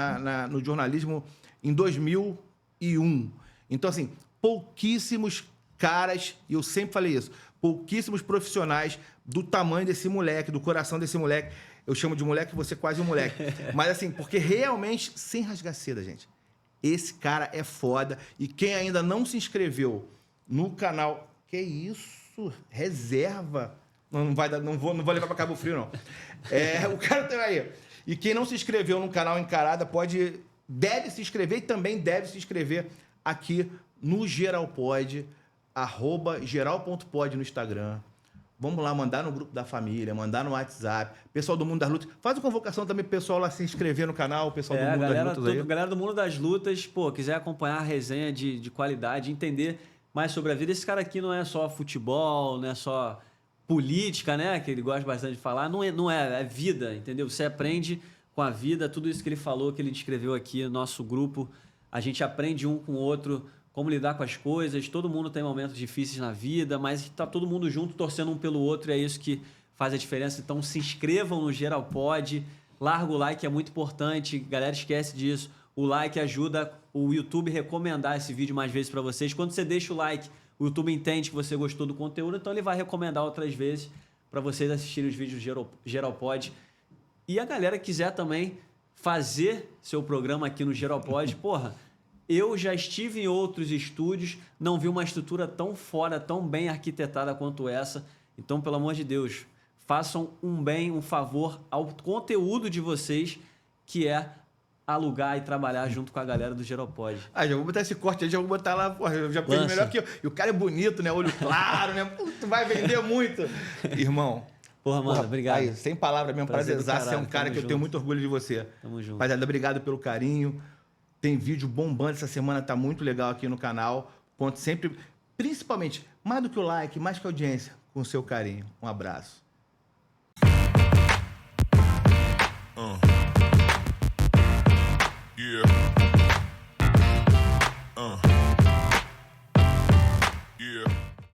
no jornalismo em 2001. Então, assim, pouquíssimos caras, e eu sempre falei isso, pouquíssimos profissionais do tamanho desse moleque, do coração desse moleque. Eu chamo de moleque, você é quase um moleque. Mas, assim, porque realmente, sem rasgar seda, gente, esse cara é foda. E quem ainda não se inscreveu no canal... Que isso? Reserva... Não vou levar para Cabo Frio, não. O cara tem aí. E quem não se inscreveu no canal Encarada deve se inscrever e também deve se inscrever aqui no Geralpod, @geral.pod no Instagram. Vamos lá, mandar no grupo da família, mandar no WhatsApp. Pessoal do Mundo das Lutas. Faz uma convocação também pro pessoal lá se inscrever no canal, o pessoal do Mundo das Lutas aí. Galera do Mundo das Lutas, quiser acompanhar a resenha de qualidade, entender mais sobre a vida. Esse cara aqui não é só futebol, não é só... política, né? Que ele gosta bastante de falar. É vida, entendeu? Você aprende com a vida, tudo isso que ele falou, que ele descreveu aqui no nosso grupo. A gente aprende um com o outro, como lidar com as coisas. Todo mundo tem momentos difíceis na vida, mas está todo mundo junto, torcendo um pelo outro, e é isso que faz a diferença. Então se inscrevam no Geralpod, larga o like, é muito importante. Galera, esquece disso. O like ajuda o YouTube a recomendar esse vídeo mais vezes para vocês. Quando você deixa o like, o YouTube entende que você gostou do conteúdo, então ele vai recomendar outras vezes para vocês assistirem os vídeos do Geralpod. E a galera que quiser também fazer seu programa aqui no Geralpod, eu já estive em outros estúdios, não vi uma estrutura tão fora, tão bem arquitetada quanto essa. Então, pelo amor de Deus, façam um favor ao conteúdo de vocês, que é alugar e trabalhar junto com a galera do Geralpod. Já vou botar esse corte aí, já vou botar lá, eu já fiz melhor que eu. E o cara é bonito, né? Olho claro, né? Tu vai vender muito. Irmão. Mano, obrigado. Aí, sem palavra mesmo, prazerzaço. Você é um cara que eu tenho muito orgulho de você. Tamo junto. Rapaziada, obrigado pelo carinho. Tem vídeo bombando essa semana, tá muito legal aqui no canal. Conto sempre, principalmente, mais do que o like, mais que a audiência, com o seu carinho. Um abraço.